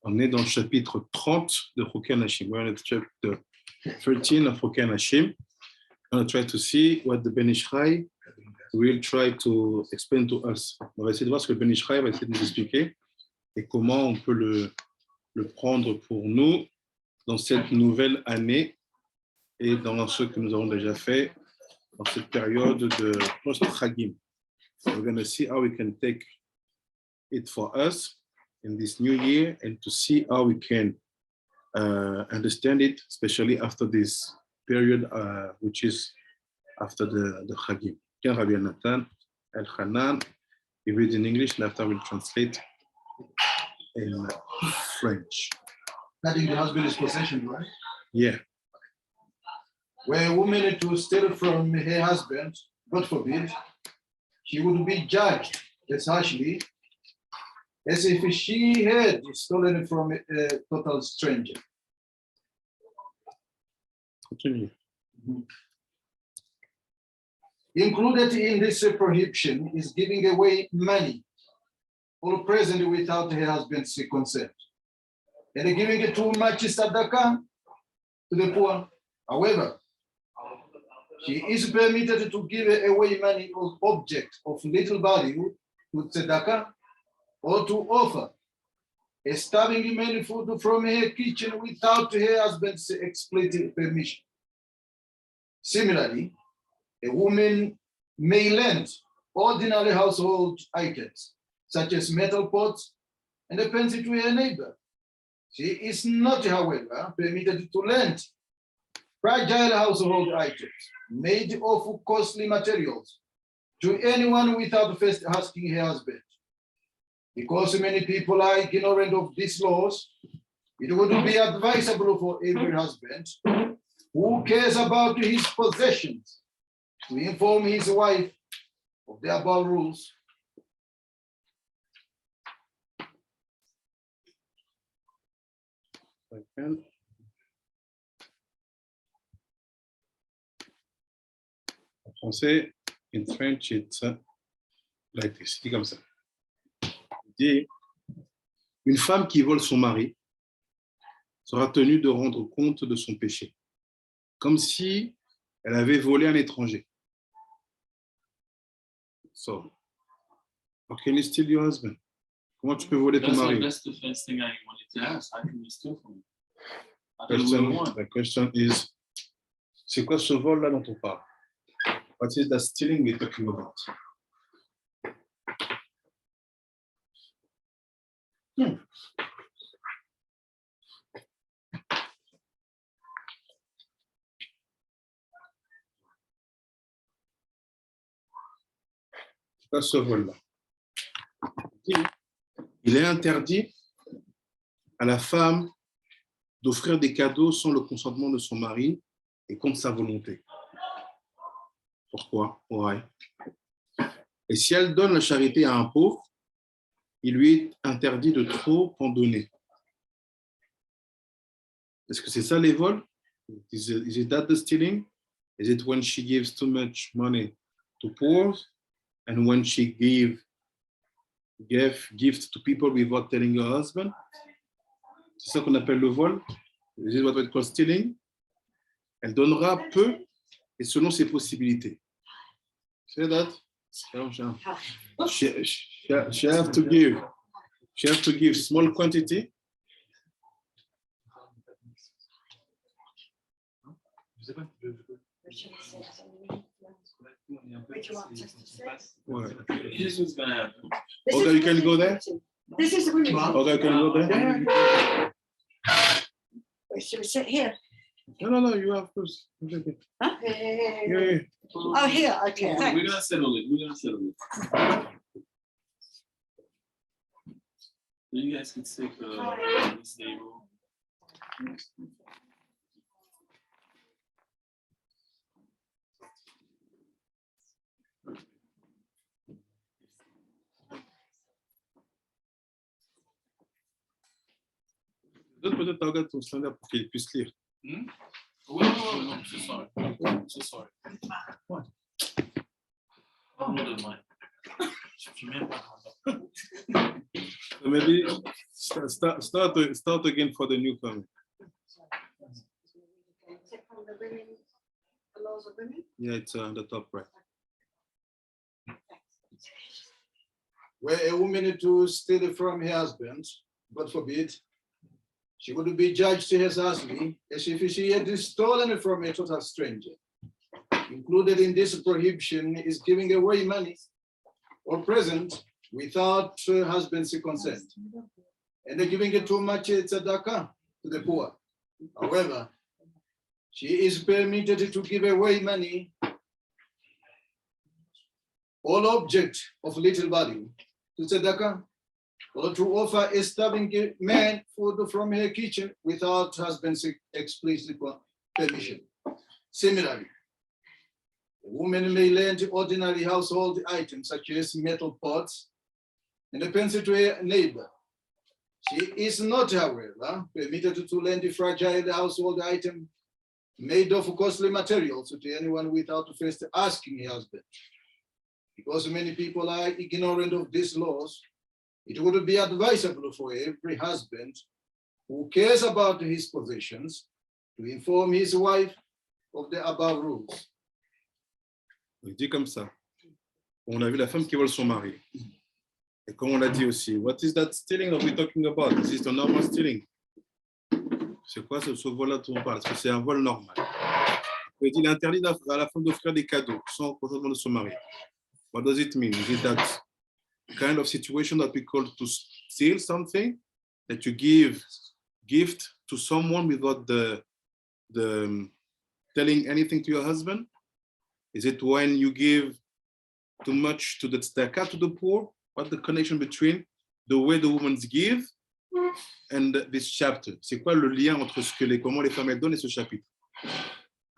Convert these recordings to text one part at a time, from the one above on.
On est dans le chapitre 30 de Choken Hashim. We're in the chapter 13 of Choken Hashim. I'm going to try to see what the Ben Ish Chai will try to explain to us. On va essayer de voir ce que le Ben Ish Chai va essayer de nous expliquer et comment on peut le prendre pour nous dans cette nouvelle année et dans ce que nous avons déjà fait dans cette période de post-Chagim. We're going to see how we can take it for us in this new year and to see how we can understand it, especially after this period, which is after the Chagim. Ken Rabbi Nathan El-Hanan, he reads in English, and after we'll translate in French. That in the husband's possession, right? Yeah. Were a woman to steal from her husband, God forbid, she would be judged as harshly as if she had stolen from a total stranger. Continue. Included in this prohibition is giving away money, all present without her husband's consent, and giving too much tzedakah to the poor. However, she is permitted to give away money or object of little value to tzedakah, or to offer a starving man food from her kitchen without her husband's explicit permission. Similarly, a woman may lend ordinary household items, such as metal pots and a pencil to her neighbor. She is not, however, permitted to lend fragile household items made of costly materials to anyone without first asking her husband. Because many people are ignorant of these laws, it would be advisable for every husband who cares about his possessions to inform his wife of the above rules. En français, in French, it's like this, dit comme ça. Dit, une femme qui vole son mari sera tenue de rendre compte de son péché, comme si elle avait volé un étranger. So, how can you steal your husband? Comment tu peux voler ton mari? That's the first thing I wanted to ask. How can you steal from him? The question is, c'est quoi ce vol-là dont on parle? What is that stealing we're talking about? C'est quoi ce vol-là? Il est interdit à la femme d'offrir des cadeaux sans le consentement de son mari et contre sa volonté. Pourquoi? Ouais. Et si elle donne la charité à un pauvre, il lui est interdit de trop en donner. Est-ce que c'est ça les vols? Is it that the stealing? Is it when she gives too much money to poor and when she gives gifts to people without telling her husband? C'est ça qu'on appelle le vol. This is what we call stealing. Elle donnera peu et selon ses possibilités. See that? She have to give small quantity. Okay, you can go there. This is the room. Okay, you can go there. Should we sit here? No, you have first. Huh? Yeah. Oh, here. Okay. We're Thanks. gonna settle it. You guys can take this table. Donne peut-être à regarder ton standard pour qu'il puisse lire. Oh, no, so sorry. So sorry. What? Oh, no, mine. Je suis même pas content. So maybe start again for the newcomer. Is it from the women, the laws of women? Yeah, it's on the top right. Were a woman to steal from her husband, God forbid, she would be judged as harshly as if she had stolen from a total stranger. Included in this prohibition is giving away money or present without her husband's consent, and giving it too much tzedakah to the poor. However, she is permitted to give away money, all object of little value, to tzedakah, or to offer a starving man food from her kitchen without husband's explicit permission. Similarly, a woman may lend ordinary household items such as metal pots and a pencil to a neighbor. She is not, however, permitted to lend a fragile household item made of costly materials to anyone without first asking her husband. Because many people are ignorant of these laws, it would be advisable for every husband who cares about his possessions to inform his wife of the above rules. Il dit comme ça. On a vu la femme qui vole son mari. Et comme on l'a dit aussi, what is that stealing that we're talking about? Is this the normal stealing? C'est quoi ce vol-là dont on parle? Est-ce que c'est un vol normal? Il dit, il est interdit à la femme d'offrir des cadeaux sans consentement de son mari. What does it mean? Is it that kind of situation that we call to steal something, that you give gift to someone without the telling anything to your husband? Is it when you give too much to the tzedakah, to the poor? What's the connection between the way the women give and this chapter? C'est quoi le lien entre comment les femmes elles donnent et ce chapitre?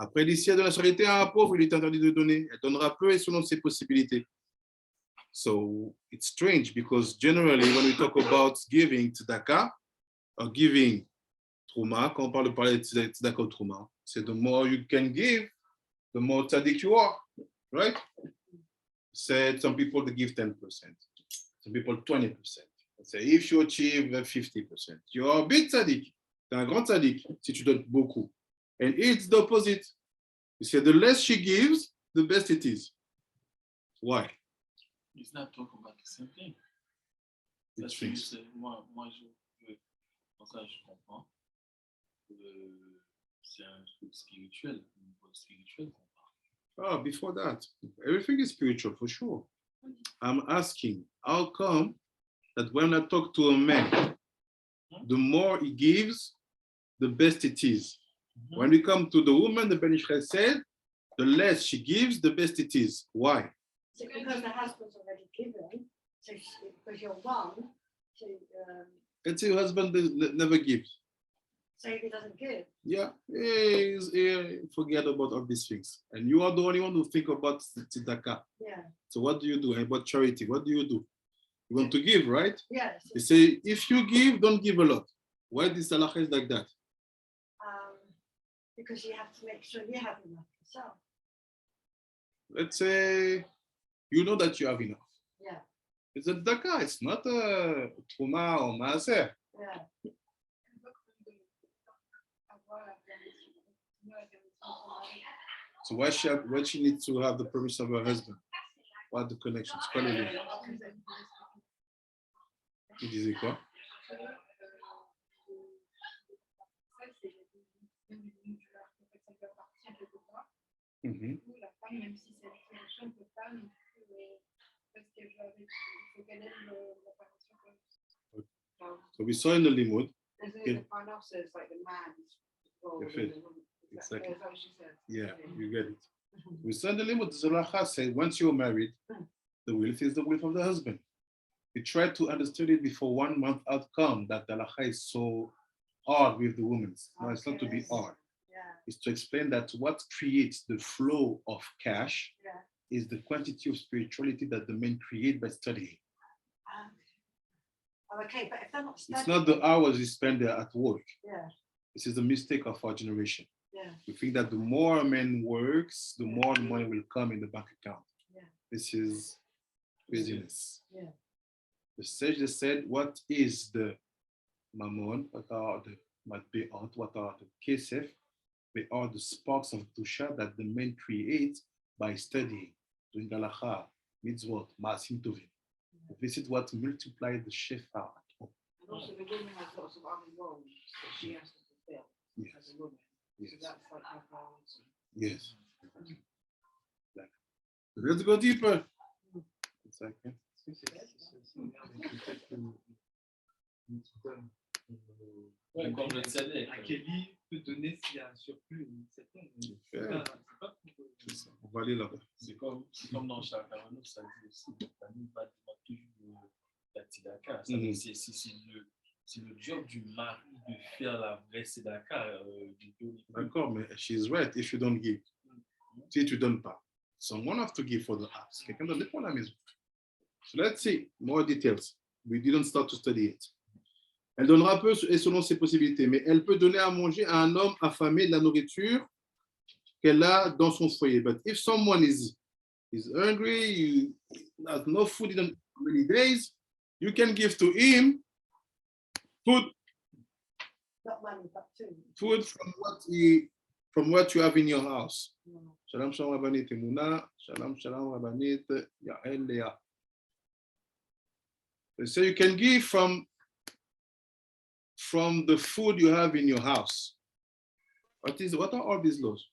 Après, il dit, si elle donne la charité à un pauvre, il est interdit de donner. Elle donnera peu et selon ses possibilités. So it's strange because generally when we talk about giving tzedakah or giving truma, quand on parle de parler de tzedakah ou truma, c'est the more you can give, the more tzaddik you are, right? Said some people they give 10%, some people 20%. Say if you achieve 50%, you are a big tzaddik. T'es un grand tzaddik si tu donnes beaucoup. And it's the opposite. You say the less she gives, the best it is. Why? It's not talking about the same thing. It's Parce que strange. moi, pour ça, je comprends. C'est un truc spirituel, un niveau spirituel qu'on parle. Oh, before that, everything is spiritual for sure. I'm asking, how come that when I talk to a man, the more he gives, the best it is? When we come to the woman, the Ben Israel said, the less she gives, the best it is. Why? Is it because the husband's already given? So because you're one, to Let's say your husband never gives. say if he doesn't give. Yeah, forget about all these things. And you are the only one who think about tzedakah. Yeah. So what do you do? And about charity, what do? You want to give, right? Yes. They say, if you give, don't give a lot. Why this halakha is like that? Because you have to make sure you have enough yourself. Let's say you know that you have enough. Yeah. It's a tzedakah, it's not a truma or maaser. Yeah. So why she needs to have the permission of her husband? What the connection? C'est quoi le lien? Il disait quoi? Mhm. La femme, même si c'est une solution, ne peut pas non plus, parce qu'elle veut avec, il faut qu'elle ait la permission. So we saw in the limud. The finances, like the man's role. Exactly. Is that what she said? Yeah, you get it. We saw in the limud, the halakha said, once you're married, the wealth is the wealth of the husband. We tried to understand it before 1 month outcome that the halakha is so hard with the women. No, it's not to be hard. Yeah. It's to explain that what creates the flow of cash Yeah. is the quantity of spirituality that the men create by studying. Okay, but if they're not studying. It's not the hours you spend there at work. Yeah. This is the mistake of our generation. Yeah. We think that the more a man works, the more money will come in the bank account. Yeah. This is business. Yeah. The sage said, what is the mammon? What are the matbe'ot? What are the kesef? They are the sparks of Dusha that the men create by studying, doing halacha, mitzvot, ma'asim tovim. This is what multiplies the shefa at home. And also the woman has lots of other roles that she has to fulfill as a woman. Yes. So that's like her priority. Yes. Let's go deeper. A second. Ouais, comme le tzedek. Kelly peut donner s'il y a un surplus ou certain. C'est pas pour. On va aller là-bas. C'est comme dans Chakarano, ça dit aussi, la famille va toujours la tzedaka. C'est le job du mari de faire la vraie tzedaka. D'accord, mais she's right if you don't give. Si tu donnes pas, someone has to give for the house. Quelqu'un doit donner pour la maison. So let's see more details. We didn't start to study it. Elle donnera peu et selon ses possibilités, mais elle peut donner à manger à un homme affamé de la nourriture qu'elle a dans son foyer. But if someone is hungry, you has no food in many days, you can give to him food. Not money, but food. Food from what you have in your house. Shalom shalom Rabbanit Emuna, shalom shalom Rabbanit Yael Lea. So you can give from the food you have in your house. What are all these laws?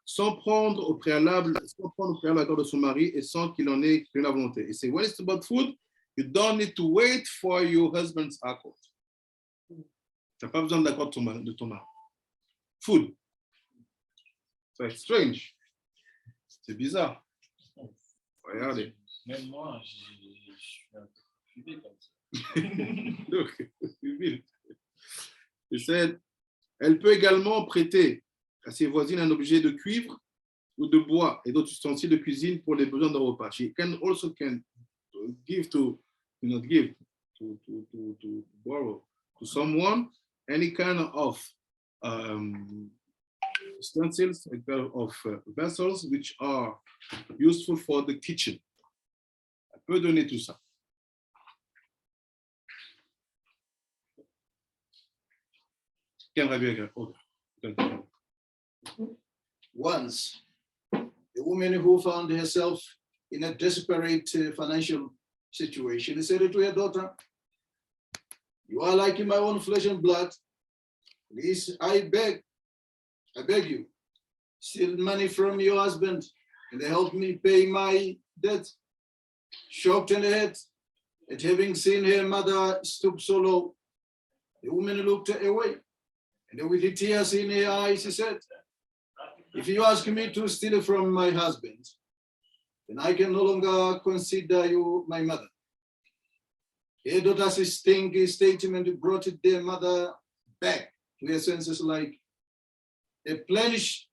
Sans prendre au préalable l'accord de son mari et sans qu'il en ait la volonté. Et c'est when it's about food, you don't need to wait for your husband's accord. Tu n'as pas besoin de l'accord de ton mari. Food. So it's strange. C'est bizarre. Regardez. Même moi, je suis un peu fumé comme ça. Look, he said, elle peut également prêter à ses voisines un objet de cuivre ou de bois et d'autres ustensiles de cuisine pour les besoins d'un repas. She can also give to borrow to someone any kind of utensils, of vessels which are useful for the kitchen. Elle peut donner tout ça. Once, a woman who found herself in a desperate financial situation said to her daughter, "You are like my own flesh and blood. Please, I beg you, steal money from your husband and help me pay my debt." Shocked in the head at having seen her mother stoop so low, the woman looked away, and with the tears in her eyes, she said, "If you ask me to steal from my husband, then I can no longer consider you my mother." Her daughter's stinky statement brought their mother back to her senses like a plenish,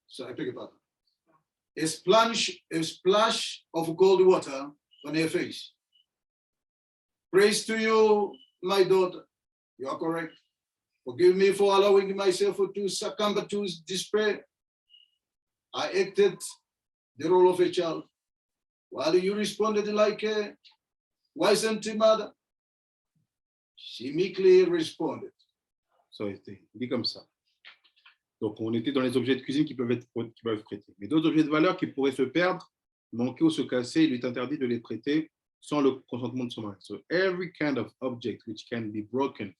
sorry, I beg your pardon, a splash of cold water on her face. "Praise to you, my daughter. You are correct. Forgive me for allowing myself to succumb to despair. I acted the role of a child, while you responded like a wizened mother." She meekly responded. Ça a été dit comme ça. Donc, on était dans les objets de cuisine qui peuvent prêter. Mais d'autres objets de valeur qui pourraient se perdre, manquer ou se casser, il lui est interdit de les prêter sans le consentement de son mari. So every kind of object which can be broken,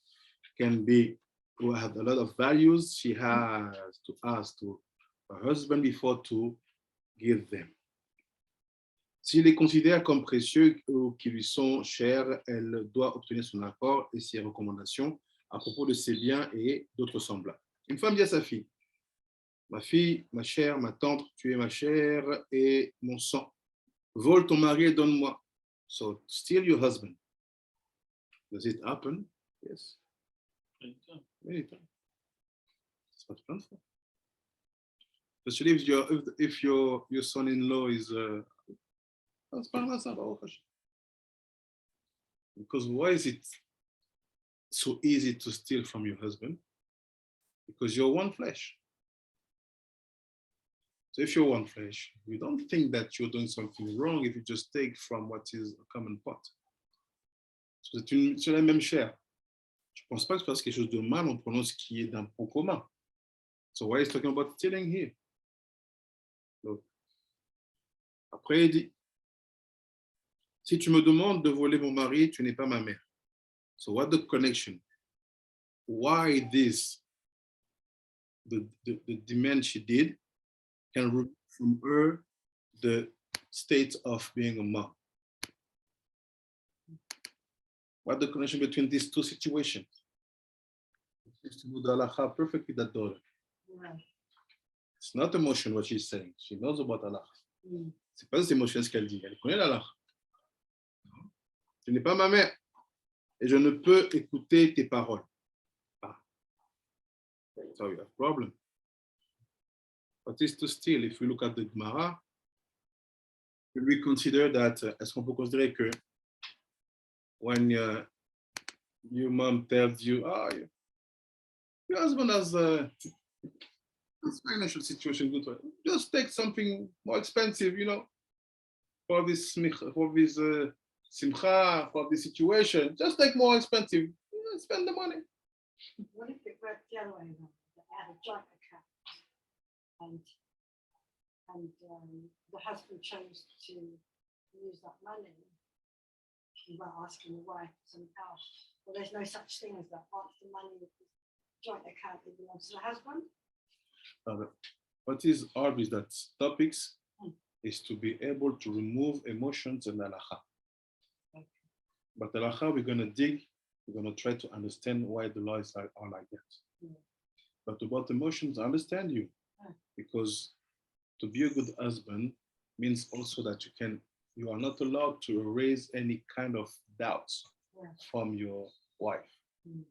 will have a lot of values, she has to ask to her husband before to give them. S'il les considère comme précieux ou qui lui sont chers, elle doit obtenir son accord et ses recommandations à propos de ses biens et d'autres semblables. Une femme dit à sa fille, ma fille, ma chère, ma tante, tu es ma chair et mon sang. Vole ton mari et donne-moi. So steal your husband. Does it happen? Yes. Many times. Ça se passe plein de fois. Especially if your son-in-law is because why is it so easy to steal from your husband? Because you're one flesh. So if you're one flesh, you don't think that you're doing something wrong if you just take from what is a common pot. C'est la même chair. Je ne pense pas que c'est quelque chose de mal en prenant ce qui est d'un pot commun. So why is talking about stealing here? Donc, après, il dit, si tu me demandes de voler mon mari, tu n'es pas ma mère. So what the connection? Why this? The demand she did can remove from her the state of being a mom. What the connection between these two situations? To know the halacha perfectly, that daughter. It's not emotion what she's saying. She knows about Allah. C'est pas des émotions ce qu'elle dit. Elle connaît l'Allah. Tu n'es pas ma mère et je ne peux écouter tes paroles. Ah. So you have a problem. What is to steal? If we look at the Gemara, we consider that, est-ce qu'on peut considérer que when your mom tells you, oh, your husband has this financial situation good, just take something more expensive, for this simcha, for this situation, just take more expensive, spend the money. What if it worked the other way around? They had a joint account and the husband chose to use that money. He won't asking the wife something else. Well, there's no such thing as that. Once the money is joint account, it belongs to the husband. What is hard is that topics is to be able to remove emotions and halacha. Okay. But halacha, we're going to dig, we're going to try to understand why the laws are like that. Yeah. But about emotions, I understand you. Yeah. Because to be a good husband means also that you are not allowed to erase any kind of doubts from your wife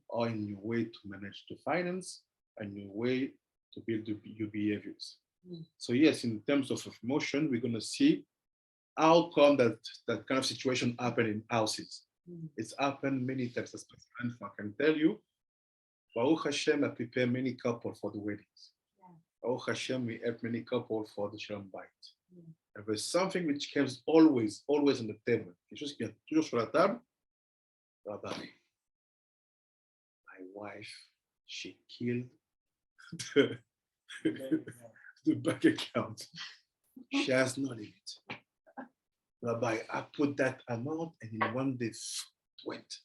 or in your way to manage the finance and your way to build your behaviors. So yes, in terms of emotion, we're going to see how come that kind of situation happened in houses. It's happened many times. As I can tell you, Baruch Hashem, I prepare many couples for the weddings. Baruch Hashem, we help many couples for the Shalom Bait. And there's something which comes always on the table. Quelque chose qui est toujours sur la table. Rabbi, my wife, she killed the bank account. She has no limit. Rabbi, I put that amount and in one day went.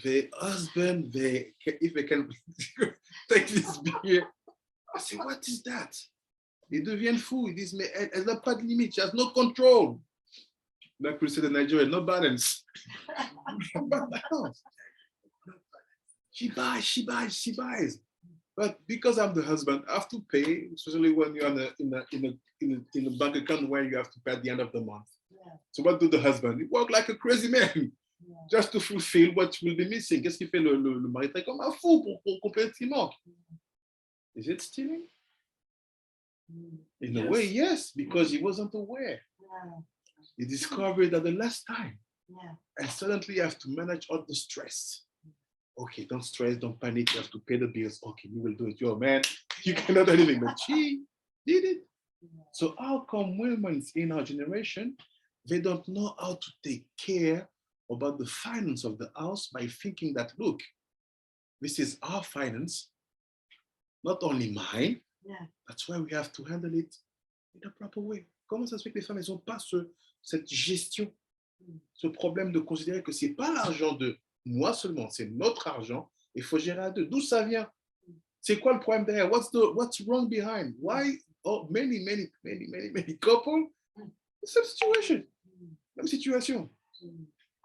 The husband, if they can take this beer, I say, what is that? Ils deviennent fous. Ils disent, mais elle n'a pas de limite. She has no control. Like we said in Nigeria, no balance. She buys. But because I'm the husband, I have to pay, especially when you're in a bank account where you have to pay at the end of the month. Yeah. So what do the husband? He work like a crazy man, just to fulfill what will be missing. Qu'est-ce qu'il fait le mari? Il comme un fou pour compléter ce qui manque. Is it stealing? In a way, yes, because he wasn't aware. Yeah. He discovered at the last time. Yeah. And suddenly you have to manage all the stress. Okay, don't stress, don't panic, you have to pay the bills. Okay, you will do it. You're a man, you cannot do anything, but she did it. Yeah. So how come women in our generation, they don't know how to take care about the finance of the house by thinking that, look, this is our finance, not only mine. Yeah. That's why we have to handle it in a proper way. Comment ça se fait que les femmes, elles n'ont pas cette gestion, ce problème de considérer que c'est pas l'argent de moi seulement, c'est notre argent, il faut gérer à deux. D'où ça vient? C'est quoi le problème derrière? What's wrong behind? Why many couples, same situation, même situation. I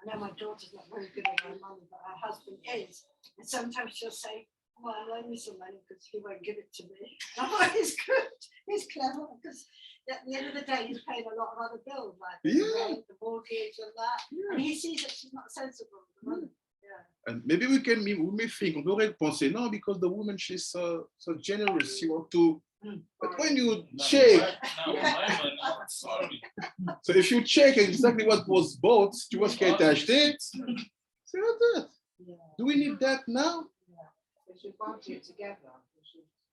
know my daughter's not very good at her money, but her husband is. And sometimes she'll say, well, I'll loan you some money because he won't give it to me. Oh, he's good. He's clever because at the end of the day, he's paying a lot of other bills, like the rent, the mortgage, and that. Yeah. And he sees that she's not sensible with the money. Yeah. And maybe we may think, on pourrait penser, no, because the woman, she's so generous, she wants to. But when you check, sorry. So if you check exactly what was bought, tu vois ce qui a été acheté, c'est not that. Do we need that now? We should budget together.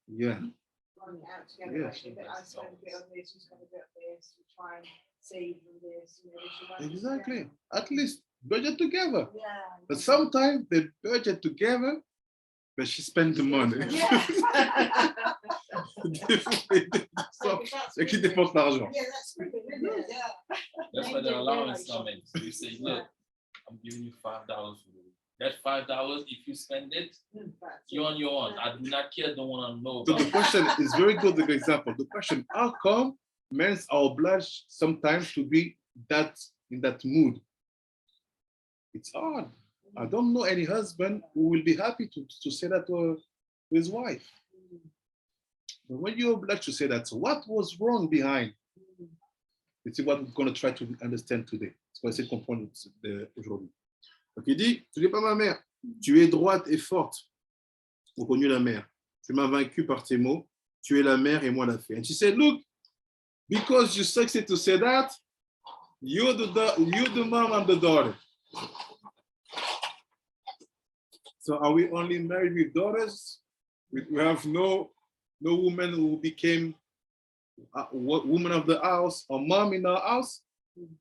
Yeah. on out together. Yes. Like, I spend a bit on this, you spend a bit on this, we try and save from this, you know, we should work Exactly. together. At least budget together. Yeah. But sometimes they budget together, but she spends the money. C'est qui dépense l'argent. Yeah, that's good, isn't it? Yeah. That's why the allowance come in. So you say, look, I'm giving you $5 for the week. That $5, if you spend it, you're on your own. I do not care, don't want to know So about the question is very good example. The question, how come men are obliged sometimes to be in that mood? It's hard. I don't know any husband who will be happy to say that to his wife. But when you're obliged to say that, so what was wrong behind? C'est what we're going to try to understand today. C'est ce qu'on va essayer de comprendre aujourd'hui. Donc il dit, tu n'es pas ma mère, tu es droite et forte. Reconnu la mère. Tu m'as vaincu par tes mots, tu es la mère et moi la fille. And she said, look, because you succeed to say that, you're the mom and the daughter. So are we only married with daughters? We have no woman who became a woman of the house or mom in our house.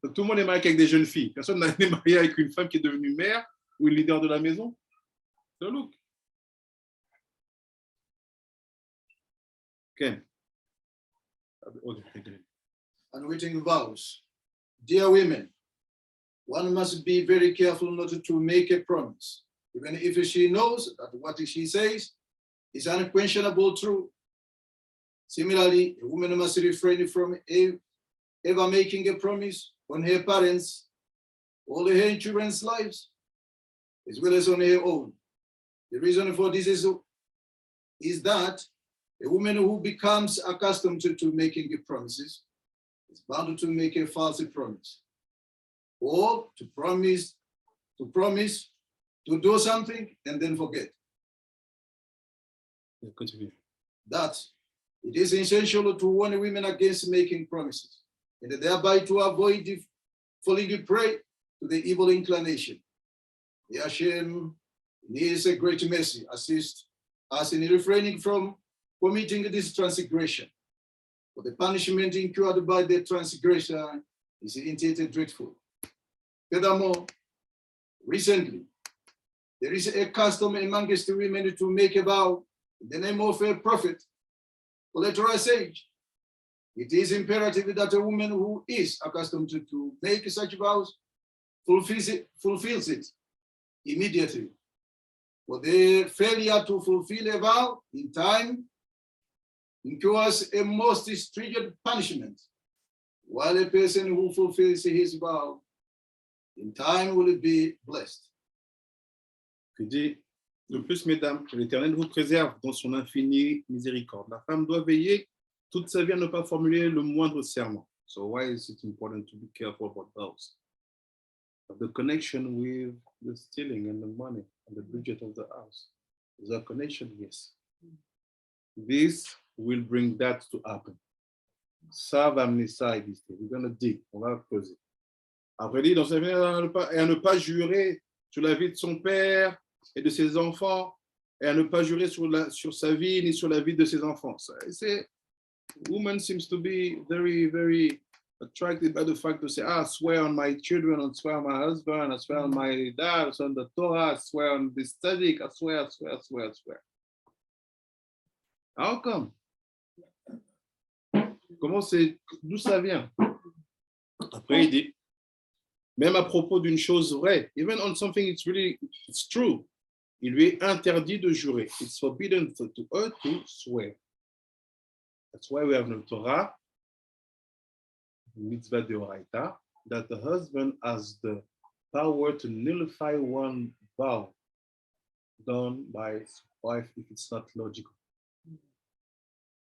Donc, tout le monde est marié avec des jeunes filles. Personne n'a été marié avec une femme qui est devenue mère ou une leader de la maison. So look. Ken. Okay. Unwitting vows. Dear women, one must be very careful not to make a promise, even if she knows that what she says is unquestionable truth. Similarly, a woman must refrain from ever making a promise on her parents, all her children's lives, as well as on her own. The reason for this is that a woman who becomes accustomed to making promises is bound to make a false promise, or to promise to do something and then forget. That it is essential to warn women against making promises, and thereby to avoid falling prey to the evil inclination. The Hashem, in His great mercy, assist us in refraining from committing this transgression. For the punishment incurred by the transgression is indeed dreadful. Furthermore, recently, there is a custom amongst women to make a vow in the name of a prophet or a sage. It is imperative that a woman who is accustomed to make such vows fulfills it immediately. For the failure to fulfill a vow in time incurs a most stringent punishment, while a person who fulfills his vow in time will be blessed. Il dit, de plus, mesdames, que l'Éternel vous préserve dans son infinie miséricorde. La femme doit veiller toute sa vie à ne pas formuler le moindre serment. So why is it important to be careful about vows? The connection with the stealing and the money and the budget of the house. Is there a connection? Yes. This will bring that to happen. Ça va amener ça à exister. We're going to dig. On va creuser. Après, il dit, dans sa vie, à ne pas jurer sur la vie de son père et de ses enfants, et à ne pas jurer sur sa vie ni sur la vie de ses enfants. C'est, woman seems to be very, very attracted by the fact to say, I swear on my children, I swear on my husband, I swear on my dad, I swear on the Torah, I swear on the study, I swear. How come? D'où ça vient? Après, il dit, même à propos d'une chose vraie, even on something it's true, il lui est interdit de jurer. It's forbidden to her to swear. That's why we have in the Torah, mitzvah deoraita, that the husband has the power to nullify one vow done by his wife if it's not logical.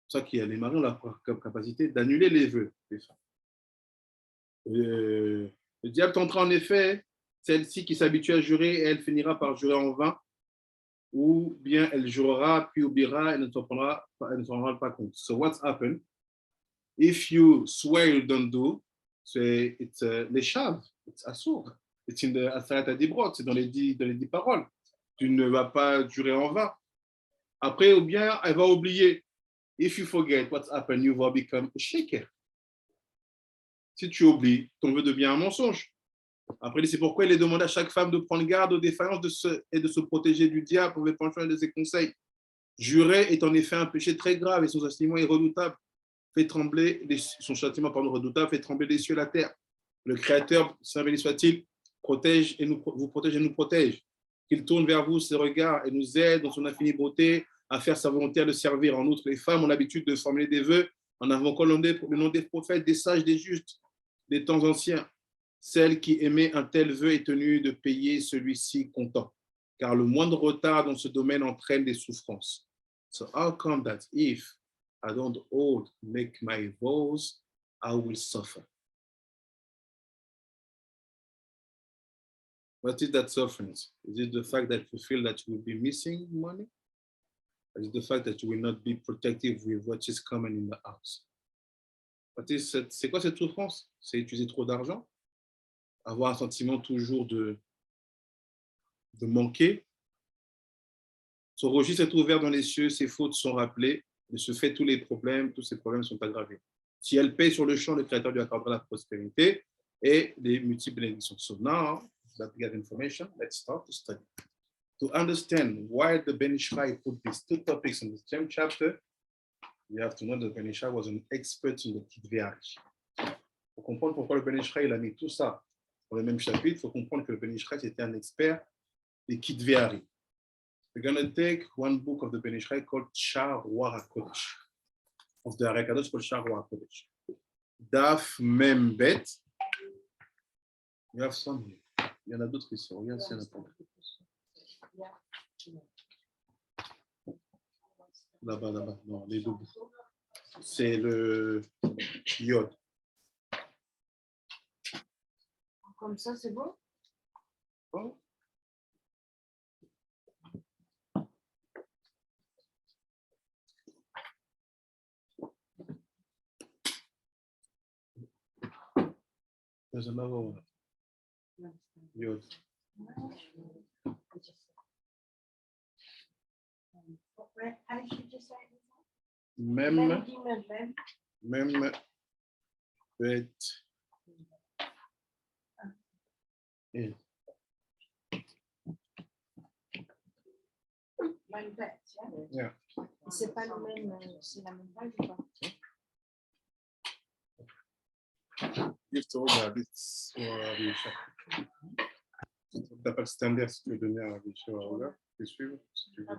C'est pour ça qu'il y a les maris ont la capacité d'annuler les vœux des femmes. Le diable tentera en effet celle-ci qui s'habitue à jurer et elle finira par jurer en vain, ou bien elle jurera puis oubliera et ne s'en rendra pas compte. So what's happened? If you swear you don't do, it's l'échave, it's assour. C'est in the Aseret Adibrot, c'est dans les 10 paroles. Tu ne vas pas jurer en vain. Après, ou bien elle va oublier. If you forget what's happened, you will become a shaker. Si tu oublies, ton vœu devient un mensonge. Après, c'est pourquoi il est demandé à chaque femme de prendre garde aux défaillances et de se protéger du diable pour les penchants et de ses conseils. Jurer est en effet un péché très grave et son châtiment est redoutable. Son châtiment redoutable fait trembler les cieux et la terre. Le Créateur, saint béni soit-il, vous protège et nous protège. Qu'il tourne vers vous ses regards et nous aide dans son infinie beauté à faire sa volonté, à le servir. En outre, les femmes ont l'habitude de formuler des vœux en invoquant le nom des prophètes, des sages, des justes, des temps anciens. Celle qui émet un tel vœu est tenue de payer celui-ci comptant, car le moindre retard dans ce domaine entraîne des souffrances. So how come that if I don't make my vows, I will suffer? What is that suffering? Is it the fact that you feel that you will be missing money? Or is it the fact that you will not be protective with what is coming in the house? C'est quoi cette souffrance? C'est utiliser trop d'argent? Avoir un sentiment toujours de manquer? Son registre est ouvert dans les cieux, ses fautes sont rappelées, de ce fait, tous ces problèmes sont aggravés. Si elle paie sur le champ, le Créateur lui accordera la prospérité et les multiples bénédictions. So now that we have information, let's start to study. To understand why the Ben Ishai put these two topics in the same chapter, you have to know that Ben Ishai was an expert in the Kitveari. Pour comprendre pourquoi le Ben Ishai a mis tout ça dans le même chapitre, il faut comprendre que le Ben Ishai était un expert des Kitveari. We're going to take one book of the Ben Ishai called Shar HaKodesh, of the Arei Kadosh called Shar HaKodesh. Daf Mem Bet. You have some here. Il y en a d'autres ici. Regarde s'il y en a pas. Là-bas, là-bas. Non, les deux bouts. C'est le Yod. Comme ça, c'est bon? Oh. There's another one. Yod. How did you just say it? Même bet. Et Même bête, yeah. c'est pas le même, c'est la même page ou pas? Juste regarde, t'as pas le standard si tu veux donner à Richard Roller, tu peux suivre si tu veux.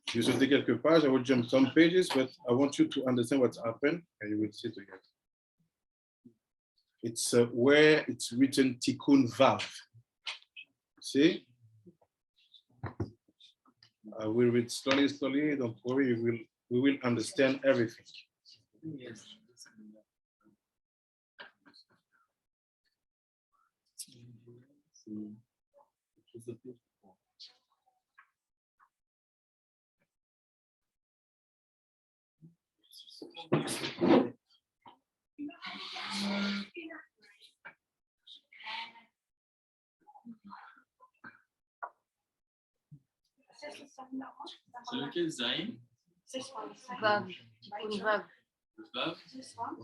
Je vais sauter quelques pages, I will jump some pages, but I want you to understand what's happened and you will see it together. It's where it's written Tikkun Vav. See? I will read slowly, don't worry, we will understand everything. Yes. C'est lequel Zayn? Vav. Tikkun Vav. Vav? This one?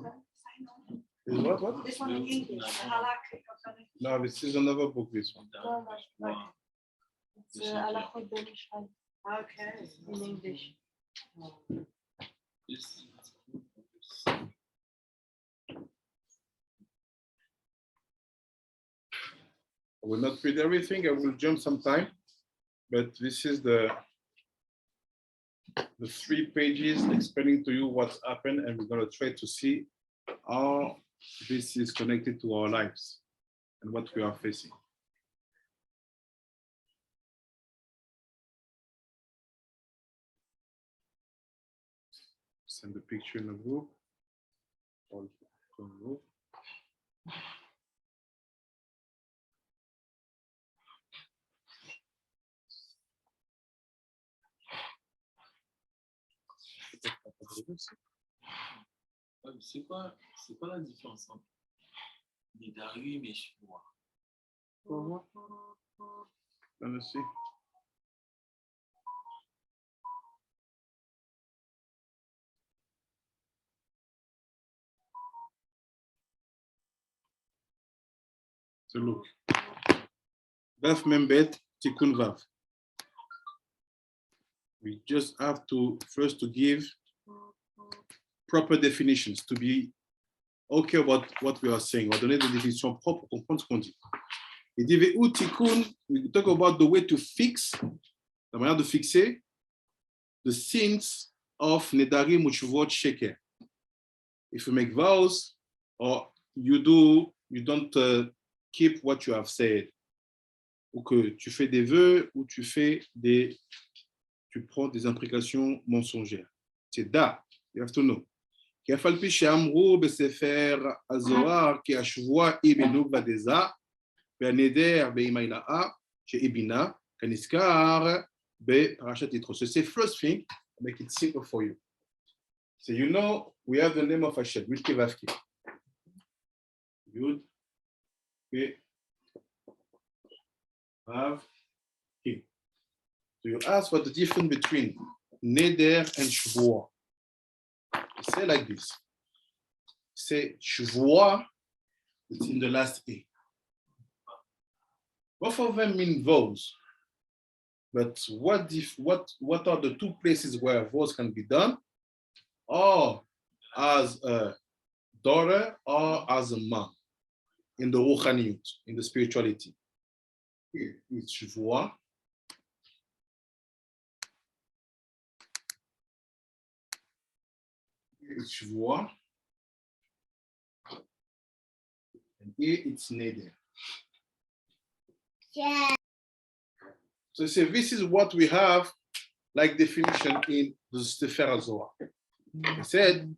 What? This one in English, the halakhic or something. No, this is another book, this one. Wow. C'est à la Côte de l'Israël. Okay. In English. This- I will not read everything, I will jump some time, but this is the 3 pages explaining to you what's happened, and we're going to try to see how this is connected to our lives and what we are facing. Send the picture in the group. Ouais, mais c'est quoi la différence entre les Dari et mes Chinois? Let me see. So look. Vav Membet Tikkun Vav. We just have to first to give proper definitions to be okay about what we are saying. On va donner des définitions propres pour comprendre ce qu'on dit. Et dit Tikkun, we talk about the way to fix, la manière de fixer the sins of Nedarim Uchuvot Sheker. If you make vows or you don't keep what you have said, ou que tu fais des vœux ou tu prends des imprécations mensongères. C'est da, you have to know. כי אף על פי שאמרו בספר הזוהר כי השבועה היא בנוגבה דזה והנדר באימה הילאה שהיא בינה כנזכר בפרשת יתרו. So say first thing, make it simple for you. So you know we have the name of Hashem, Wilke Vavke. Yud, Ke, Vav, Ke. So you ask what the difference between neder and shvuah. Say like this. Say shvuah, it's in the last A. Both of them mean vows. But what are the two places where vows can be done? Or as a daughter or as a mom in the ruchaniyut, in the spirituality. Here is shvuah. It's shvuah, and here it's neder. Yeah. So this is what we have like definition in the Sefer Zohar. He said,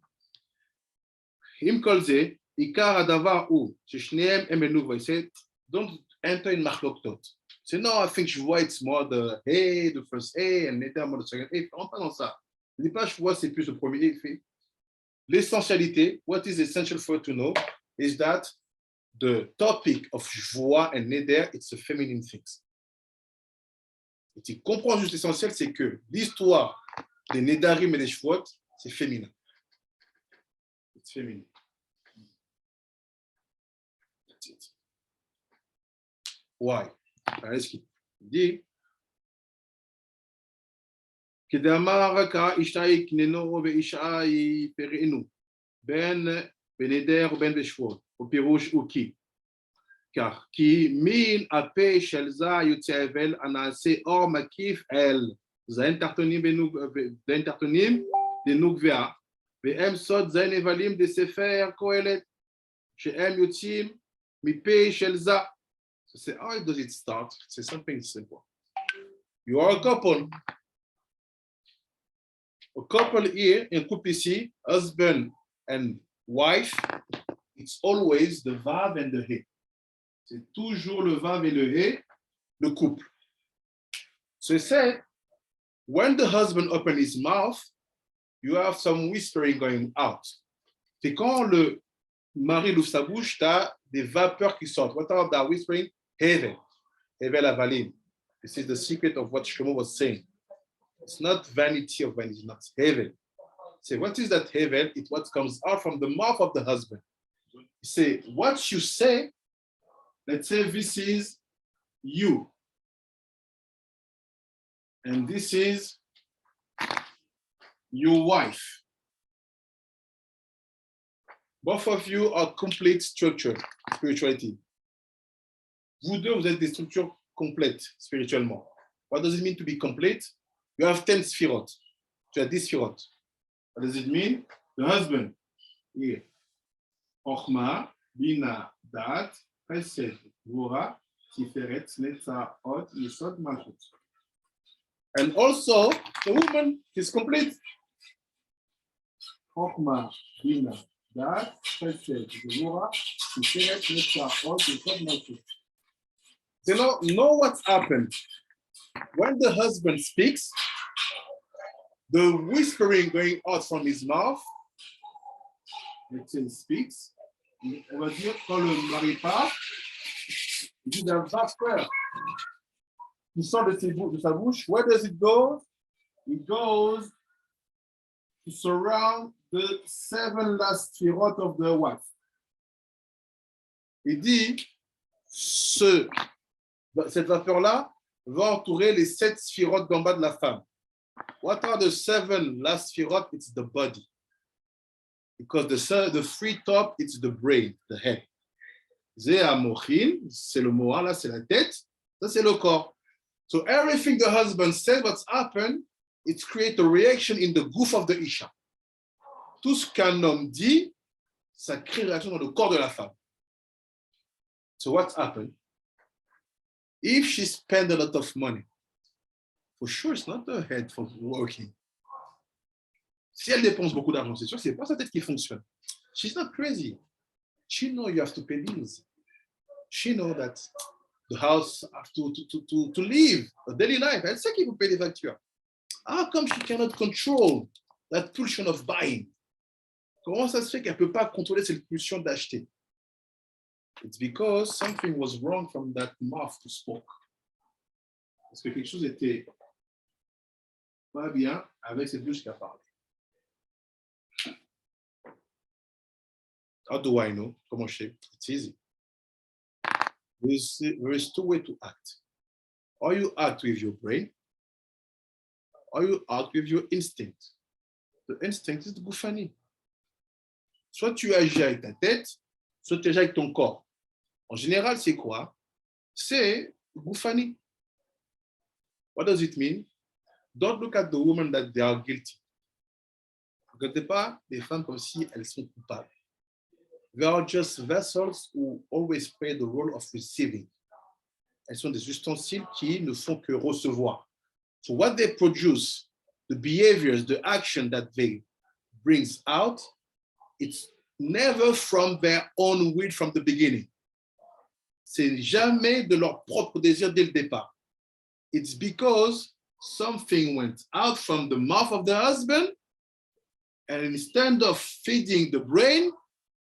Im kol ze, ikar hadavar hu, sheshneim em benugva. He said, don't enter in machloktot. Say, no, I think shvuah it's more the first A, and neder more the second A. On pas dans ça. Il dit pas shvuah c'est plus le premier effet. L'essentialité, what is essential for you to know, is that the topic of Shvuah and Neder, it's a feminine thing. Et tu comprends juste l'essentiel, c'est que l'histoire des Nedarim et des Shvuot, c'est féminin. It's féminin. That's it. Why? Regardez ce qu'il dit. כדאמר קרא אישתאי כננו ואישאי פרענו, בין בנדר ובין בשבועות, ופירוש הוא כי מן הפה של זה יוצא אבל הנעשה אור מקיף אל זין תחתונים דנוגביה, והם סוד זין נבלים דספר קהלת, שהם יוצאים מפה של זה. So say, how does it start? Say something simple. You are a couple. A couple here, un couple ici, husband and wife, it's always the vav and the he. C'est toujours le vav et le he, le couple. So he said, when the husband opens his mouth, you have some whispering going out. C'est quand le mari ouvre sa bouche, tu as des vapeurs qui sortent. What are that whispering? Hevel. Hevel avalim. This is the secret of what Shlomo was saying. It's not vanity of vanity, not hevel. Say, what is that hevel? It's what comes out from the mouth of the husband. Say, what you say, let's say this is you. And this is your wife. Both of you are complete structure, spirituality. Vous deux, vous êtes des structures complètes spirituellement. What does it mean to be complete? You have 10 sphirot. Tu as 10 sphirot. What does it mean? The husband, here. Chochma, Bina, Dat, Chesed, Gvura, Tiferet, Netzah, Hod, Yesod, Malchut. And also, the woman is complete. Chochma, Bina, Dat, Chesed, Gvura, Tiferet, Netzah, Hod, Yesod, Malchut. You know what's happened? When the husband speaks, the whispering going out from his mouth, let's say he speaks, on va dire quand le mari parle, il dit d'un vapeur qui sort de sa bouche. Where does it go? It goes to surround the 7 last sphirot of the wife. Il dit, cette vapeur-là va entourer les 7 sphirotes d'en bas de la femme. What are the 7 last sphirotes? It's the body. Because the 3 top, it's the brain, the head. Zéa mochin, c'est le moa, là, c'est la tête. Ça, c'est le corps. So everything the husband said, what's happened, it creates a reaction in the goof of the isha. Tout ce qu'un homme dit, ça crée une réaction dans le corps de la femme. So what's happened? If she spends a lot of money, for sure, it's not her head for working. Si elle dépense beaucoup d'argent, c'est sûr, c'est pas sa tête qui fonctionne. She's not crazy. She knows you have to pay bills. She knows that the house have to live a daily life. Elle sait qu'il faut payer les factures. How come she cannot control that pulsion of buying? Comment ça se fait qu'elle ne peut pas contrôler cette pulsion d'acheter? It's because something was wrong from that mouth to spoke. Parce que quelque chose était pas bien avec cette bouche qui a parlé. How do I know? Comment je sais? It's easy. There is 2 ways to act. Or you act with your brain, or you act with your instinct. The instinct is the gouffani. Soit tu agis avec ta tête, soit tu agis avec ton corps. En général, c'est quoi? C'est gouffani. What does it mean? Don't look at the women that they are guilty. Ne regardez pas les femmes comme si elles sont coupables. They are just vessels who always play the role of receiving. Elles sont des ustensiles qui ne font que recevoir. So what they produce, the behaviors, the action that they brings out, it's never from their own will from the beginning. C'est jamais de leur propre désir dès le départ. It's because something went out from the mouth of the husband, and instead of feeding the brain,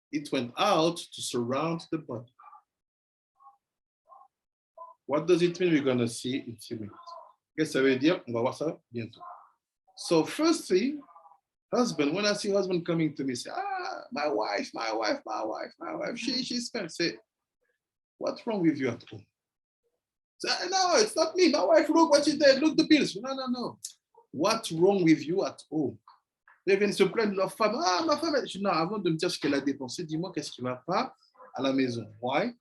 it went out to surround the body. What does it mean? We're going to see in a few minutes. Qu'est-ce que ça veut dire? On va voir ça bientôt. So first thing, husband, when I see husband coming to me, say, my wife, she spent, say, what's wrong with you at home? Say, no, it's not me. My wife, look what she did. Look the bills. No. What's wrong with you at home? Ils viennent se plaindre de leur femme. Ma femme, non, avant de me dire ce qu'elle a dépensé, dis-moi qu'est-ce qui ne va pas à la maison. Why?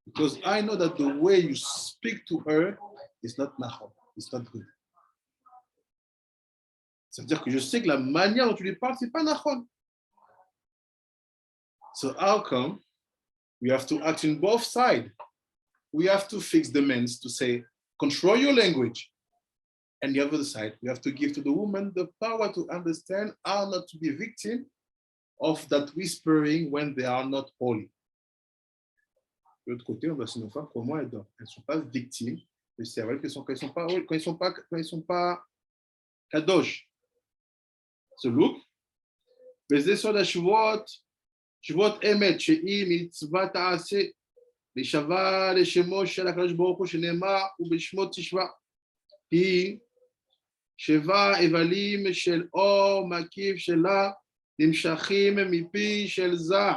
Because I know that the way you speak to her is not nahon. It's not good. C'est-à-dire que je sais que la manière dont tu lui parles, ce n'est pas nahon. So how come we have to act in both sides? We have to fix the men to say, control your language. And the other side, we have to give to the woman the power to understand how not to be victim of that whispering when they are not holy. De l'autre côté, on doit se faire comment elles ne sont pas victimes de c'est vrai quand ils sont pas kadosh. So look, וזה סוד השבועות, שבועות אמת, שהיא מצוות תעשה, לשווה לשמו של הקדוש ברוך הוא שנאמר ובשמות תשבע. היא שבע הבלים של אור מקיף שלה נמשכים מפי של זע,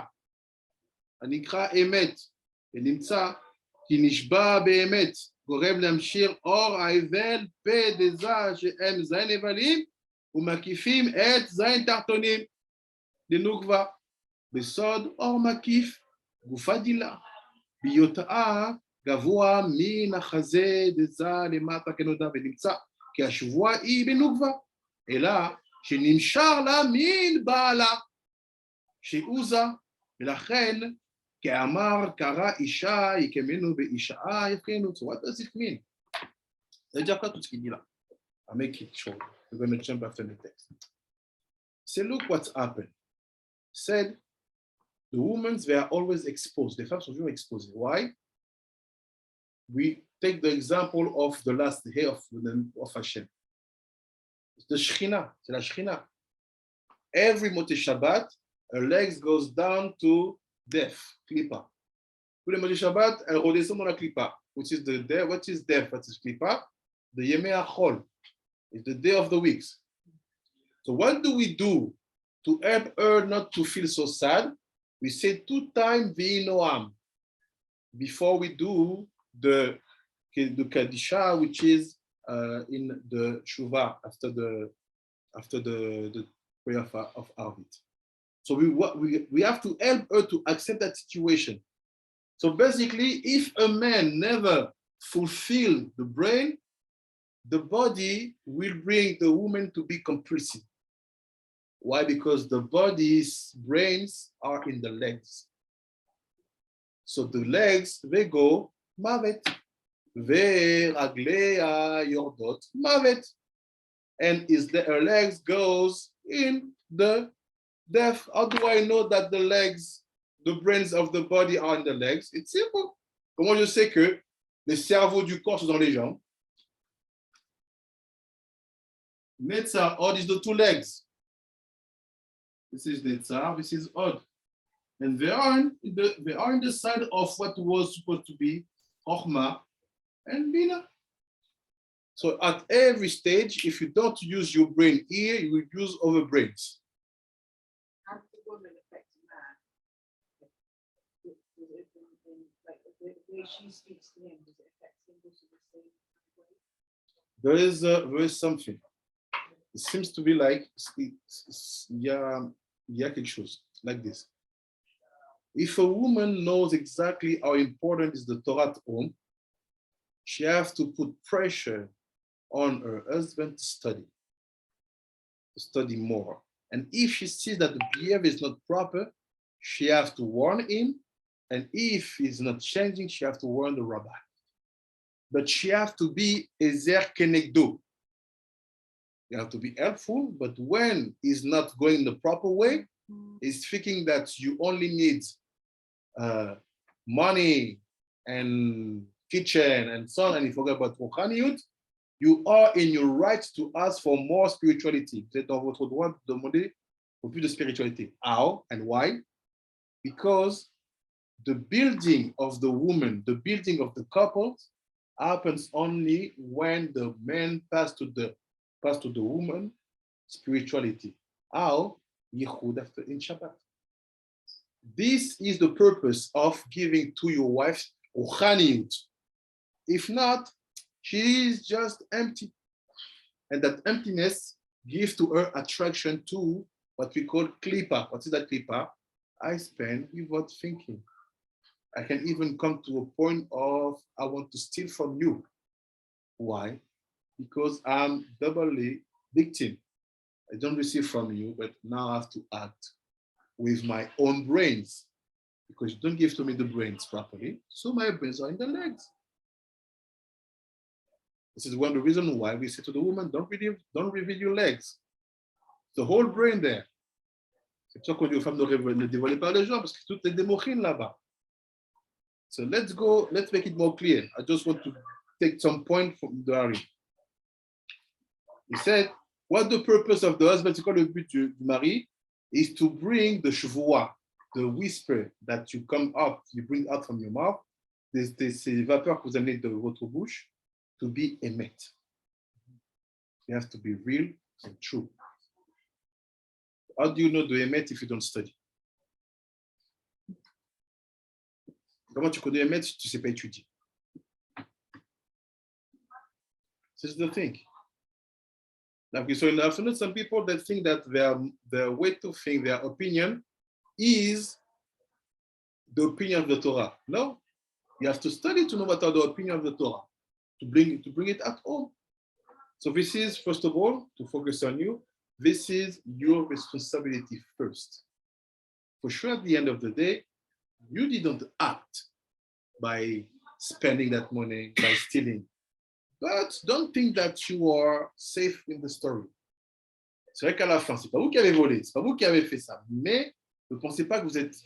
הנקרא אמת, ונמצא כי נשבע באמת, גורם להמשיך אור ההבל פה דזע שהם זין הבלים ומקיפים את זין תחתונים לנוקבה, בסוד אור מקיף גופה דילה, בהיותה גבוה מן החזה דזע למטה כנודע, ונמצא כי השבועה היא בנוקבה, אלא שנמשר לה מן בעלה שעוזה, ולכן כאמר קרא אישה יקמנו באישה יבחנו. So what does it mean? זה déjà pas tout ce qu'il dit là. I'll make it short. We're going to jump after the text. Say, look what's happened. Said, the women were always exposed. Les femmes sont toujours exposées. Why? We take the example of the last day of Hashem. It's the Shekhinah. C'est la Shekhinah. Every Motei Shabbat, her legs goes down to death, Klippa. Tous les Motei Shabbat, elle redescend dans la Klippa. Which is the day, what is death? What is Klippa? The Yemei HaChol. It's the day of the weeks. So what do we do to help her not to feel so sad? We say 2 times V'i Noam. before we do the Kadisha, which is in the Shuvah after the prayer of Arvit. So we have to help her to accept that situation. So basically, if a man never fulfill the brain, the body will bring the woman to be compulsive. Why? Because the body's brains are in the legs. So the legs, they go mavet. Ve yordot mavet. And her legs goes in the death. How do I know that the brains of the body are in the legs? It's simple. Comment je sais que les cerveaux du corps sont dans les jambes? Netzar, Od is the two legs. This is Netzar, this is Od. And they are in the side of what was supposed to be Chochmah and Bina. So at every stage, if you don't use your brain here, you will use other brains. How does the woman affect a man? Like the way she speaks to him, does it affect him also the same way? There is something. It seems to be like il y a quelque chose like this. If a woman knows exactly how important is the Torah at home, she has to put pressure on her husband to study more. And if she sees that the behavior is not proper, she has to warn him. And if he's not changing, she has to warn the rabbi. But she has to be ezer kenegdo. You have to be helpful, but when he's not going the proper way, he's thinking that you only need money and kitchen and so on, and you forget about Rochaniut, you are in your right to ask for more spirituality. Vous êtes dans votre droit de demander pour plus de spiritualité. How and why? Because the building of the woman, the building of the couple happens only when the man pass to the woman spirituality. How? Yichud after in Shabbat. This is the purpose of giving to your wife Ruchaniut. If not, she is just empty. And that emptiness gives to her attraction to what we call klipa. What is that klipa? I spend without thinking. I can even come to a point of I want to steal from you. Why? Because I'm doubly victim. I don't receive from you, but now I have to act with my own brains because you don't give to me the brains properly. So my brains are in the legs. This is one of the reasons why we say to the woman, don't reveal your legs. The whole brain there. C'est pour ça qu'on dit aux femmes ne dévoilez pas les jambes parce que toutes les démochines là-bas. So let's make it more clear. I just want to take some point from the Hari. He said, what the purpose of the husband, c'est quoi le but du mari, is to bring the shvuah, the whisper that you bring out from your mouth, ces vapeurs que vous amenez de votre bouche, to be emet. You have to be real and true. How do you know the emet if you don't study? Comment tu connais emet si tu ne sais pas étudier? This is the thing. Like, so in the afternoon, some people that think that their way to think, their opinion is the opinion of the Torah. No, you have to study to know what are the opinion of the Torah, to bring it at home. So this is, first of all, to focus on you. This is your responsibility first. For sure, at the end of the day, you didn't act by spending that money, by stealing. But don't think that you are safe in the story. C'est vrai qu'à la fin, c'est pas vous qui avez volé, c'est pas vous qui avez fait ça, mais ne pensez pas que vous êtes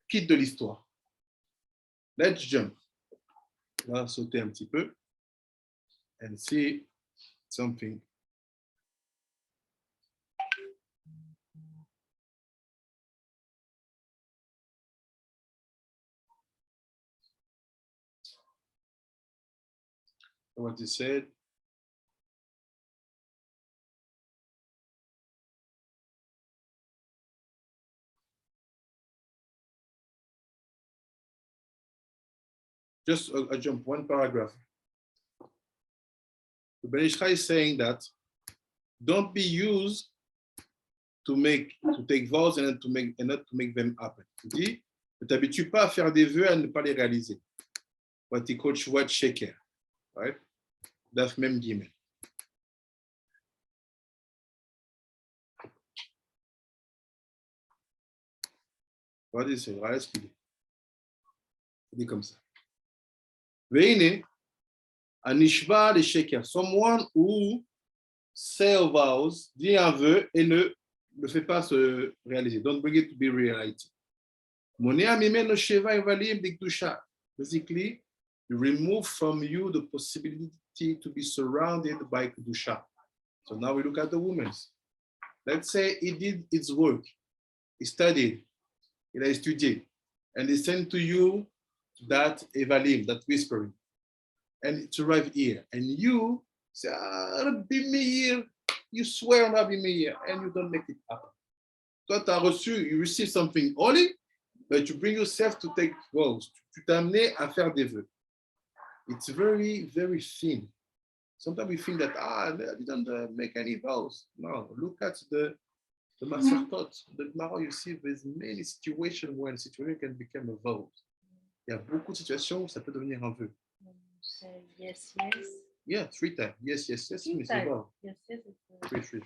quitte de l'histoire. Let's jump. On va sauter un petit peu and see something. What he said. just I jump one paragraph. The Ben Ish Chai is saying that don't be used to take vows and not to make them happen. Il dit, ne t'habitue pas à faire des vœux et à ne pas les réaliser. What he calls what shaker, right? Daf même guillemets. Regardez, c'est vrai ce qu'il dit. Il dit comme ça. Veine, anishva le shaker. Someone who say a vows, dit un vœu et ne le fait pas se réaliser. Don't bring it to be reality. Basically, you remove from you the possibility to be surrounded by Kedusha. So now we look at the women. Let's say he did his work, he studied, il a étudié, and he sent to you that evalim, that whispering, and it arrived here, and you say, be me here, you swear on be me here, and you don't make it happen. Toi, tu as reçu, you receive something holy, but you bring yourself to take vows. Tu t'es amené à faire des vœux. It's very, very thin. Sometimes we think that, I didn't make any vows. No, look at the Masertot, the Gemara, you see there's many situations when a situation can become a vow. Il y a beaucoup de situations où ça peut devenir un vœu. Say yes, yes. Yeah, 3 times. Yes, yes, yes. Three Mais c'est times. vow. Yes, yes. Three.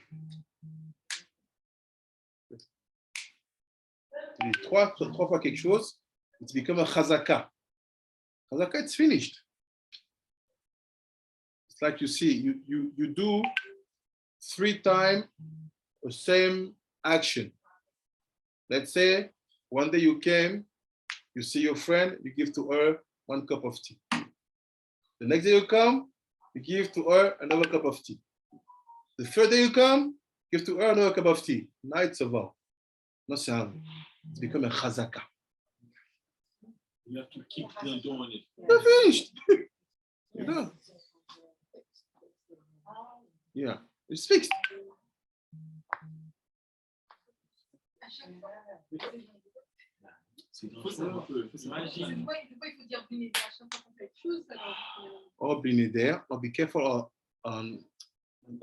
Trois fois quelque chose, it's become a chazaka. Chazaka, it's finished. It's like you see, you do 3 times the same action. Let's say one day you came, you see your friend, you give to her 1 cup of tea. The next day you come, you give to her another cup of tea. The 3rd day you come, give to her another cup of tea. Now it's a vow. No, c'est un vow. It's become a chazaka. You have to keep on doing it. You're finished. You know? Yeah, it's fixed. C'est dangereux un peu. Imagine. Pourquoi il faut dire bénédire à chaque fois qu'on fait quelque chose Or binaire, or be careful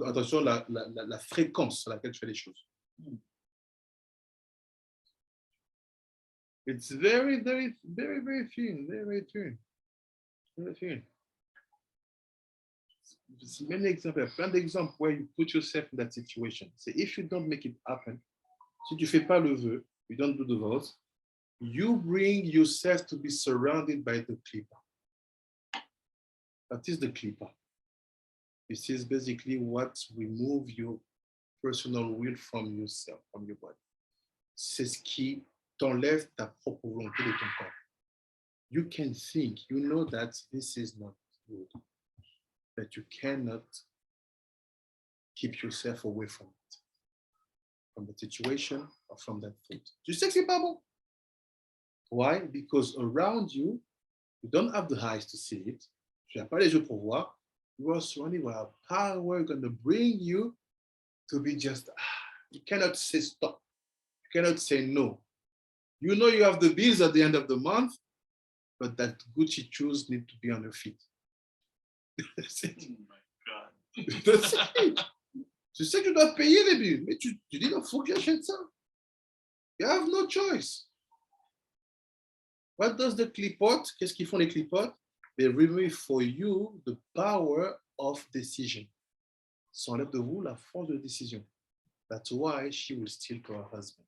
attention la fréquence à laquelle tu fais les choses. It's very, very, very, very thin, very thin. Very thin. There's many examples, plein d'exemples where you put yourself in that situation. So if you don't make it happen, si tu fais pas le vœu, you don't do the vows, you bring yourself to be surrounded by the klipa. That is the klipa. This is basically what remove your personal will from yourself, from your body. C'est ce qui t'enlève ta propre volonté de ton corps. You can think, you know that this is not good, but you cannot keep yourself away from it, from the situation or from that food. Tu sais que c'est pas bon. Why? Because around you, you don't have the eyes to see it. Tu n'as pas les yeux pour voir. You are surrounded by a power going to bring you to be just, you cannot say stop. You cannot say no. You know you have the bills at the end of the month, but that Gucci shoes need to be on your feet. That's it. Oh my God. That's it. Tu sais que tu dois payer les billes, mais tu dis non, il faut que j'achète ça. You have no choice. What does the clipot? Qu'est-ce qu'ils font les clipotes? They remove for you the power of decision. Ça enlève de vous la force de décision. That's why she will steal to her husband.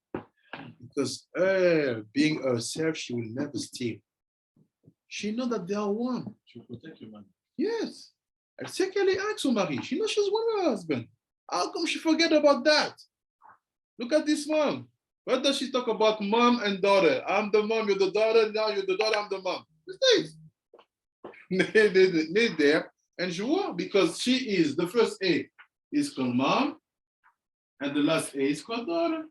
Because her being herself, she will never steal. She knows that they are one. Tu protèges le mari. Yes. Elle sait qu'elle est avec son mari. She knows she's one with her husband. How come she forget about that? Look at this mom. What does she talk about mom and daughter? I'm the mom, you're the daughter, now you're the daughter, I'm the mom. These things. They're there. And she won't, because she is, the first A is called mom, and the last A is called daughter.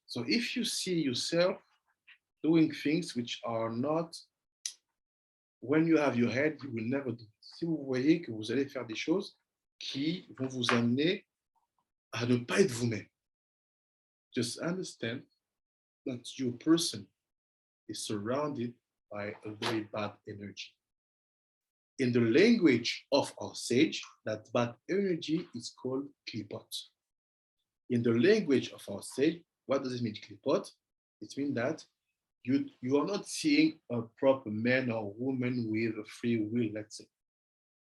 So if you see yourself doing things which are not, when you have your head, you will never do it. Si vous voyez que vous allez faire des choses qui vont vous amener à ne pas être vous-même, just understand that your person is surrounded by a very bad energy. In the language of our sage, that bad energy is called klipot. In the language of our sage, what does it mean, klipot? It means that you are not seeing a proper man or woman with a free will, let's say.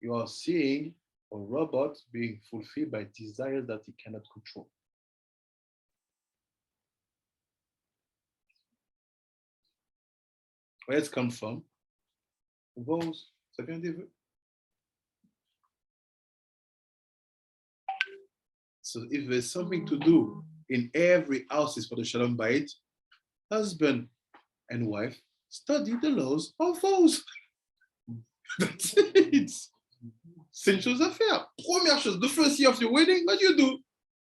You are seeing a robot being fulfilled by desires that he cannot control. Where it comes from? Vows, ça vient des vœux. So if there's something to do in every house is for the Shalom Bayit, husband and wife study the laws of vows. That's it. C'est une chose à faire. Première chose, the first year of your wedding, what do you do?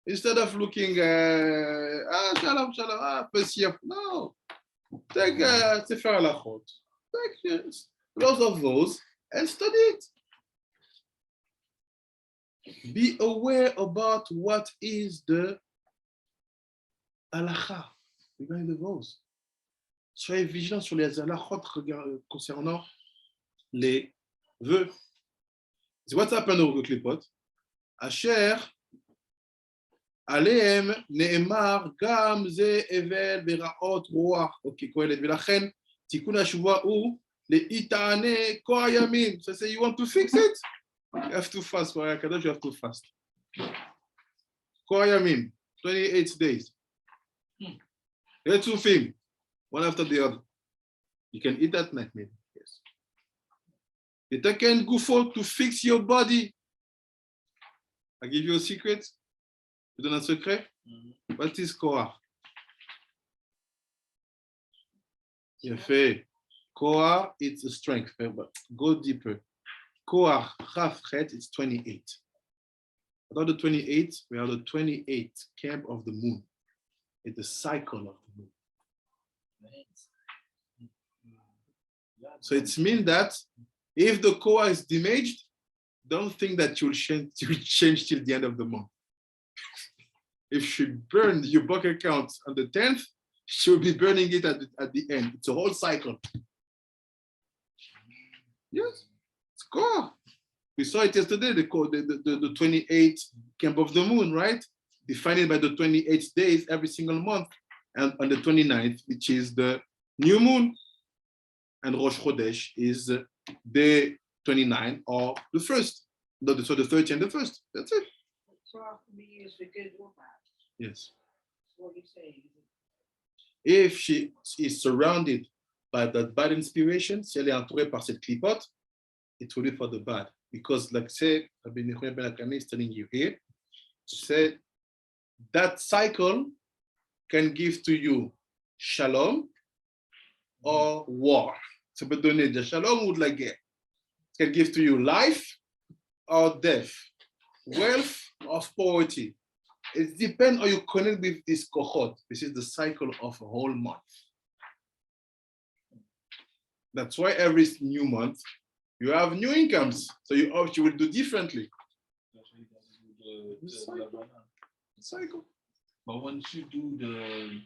Instead of looking, shalom, shalom, first year. No. Take Sefer Halachot. Take laws of vows and study it. Be aware about what is the halakha regarding the vows. Soyez vigilants sur les halachot concernant les vœux. So what's happened over the klipot? Asher עליהם נאמר גם זה אבל ורעות רוח. אוקיי, קהלת, ולכן תיקון השבוע הוא להתענה כל הימים. So say you want to fix it? You have to fast for הקדוש, you have to fast. כל הימים, 28 days. רצופים, one after the other. You can eat at night maybe, yes. לתקן גופו, to fix your body. I give you a secret. Je donne un secret. What is Korah? Il fait Korah, it's a strength. But go deeper. Korah, Chafchet, it's 28. About the 28, we are the 28th camp of the moon. It's the cycle of the moon. So it means that if the Korah is damaged, don't think that you'll change till the end of the month. If you burn your bank account on the 10th, she'll be burning it at the end. It's a whole cycle. Yes, it's Korah. We saw it yesterday, the 28th camp of the moon, right? Defined by the 28 days every single month. And on the 29th, which is the new moon. And Rosh Chodesh is day 29 or the 1st. So the 30th and the 1st. That's it. So can be used for good or bad? Yes. That's what you're saying. If she is surrounded by that bad inspiration, si elle est entourée par cette clipote, it will be for the bad. Because like say, Rabbi Nechemia ben Akane is telling you here, say that cycle can give to you shalom or war. Ça peut donner de shalom ou de la guerre. It can give to you life or death, wealth or poverty. It depends how you connect with this kohot. This is the cycle of a whole month. That's why every new month you have new incomes. So you will do differently. Cycle. But once you do the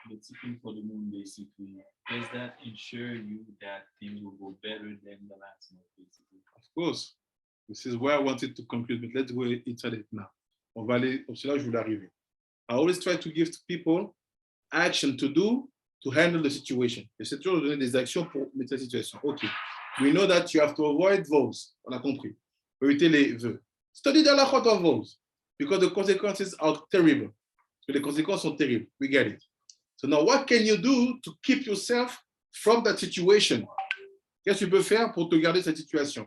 tipping for the moon, basically, does that ensure you that things will go better than the last month, basically? Of course. This is where I wanted to conclude, but let's go inside it now. On va aller, c'est là où je voulais arriver. I always try to give to people action to do to handle the situation. J'essaie toujours de donner des actions pour mettre la situation. OK. We know that you have to avoid vows. On a compris. Éviter les vœux. Study the halachot of vows because the consequences are terrible. So les conséquences sont terribles. We get it. So now what can you do to keep yourself from that situation? Qu'est-ce que tu peux faire pour te garder cette situation?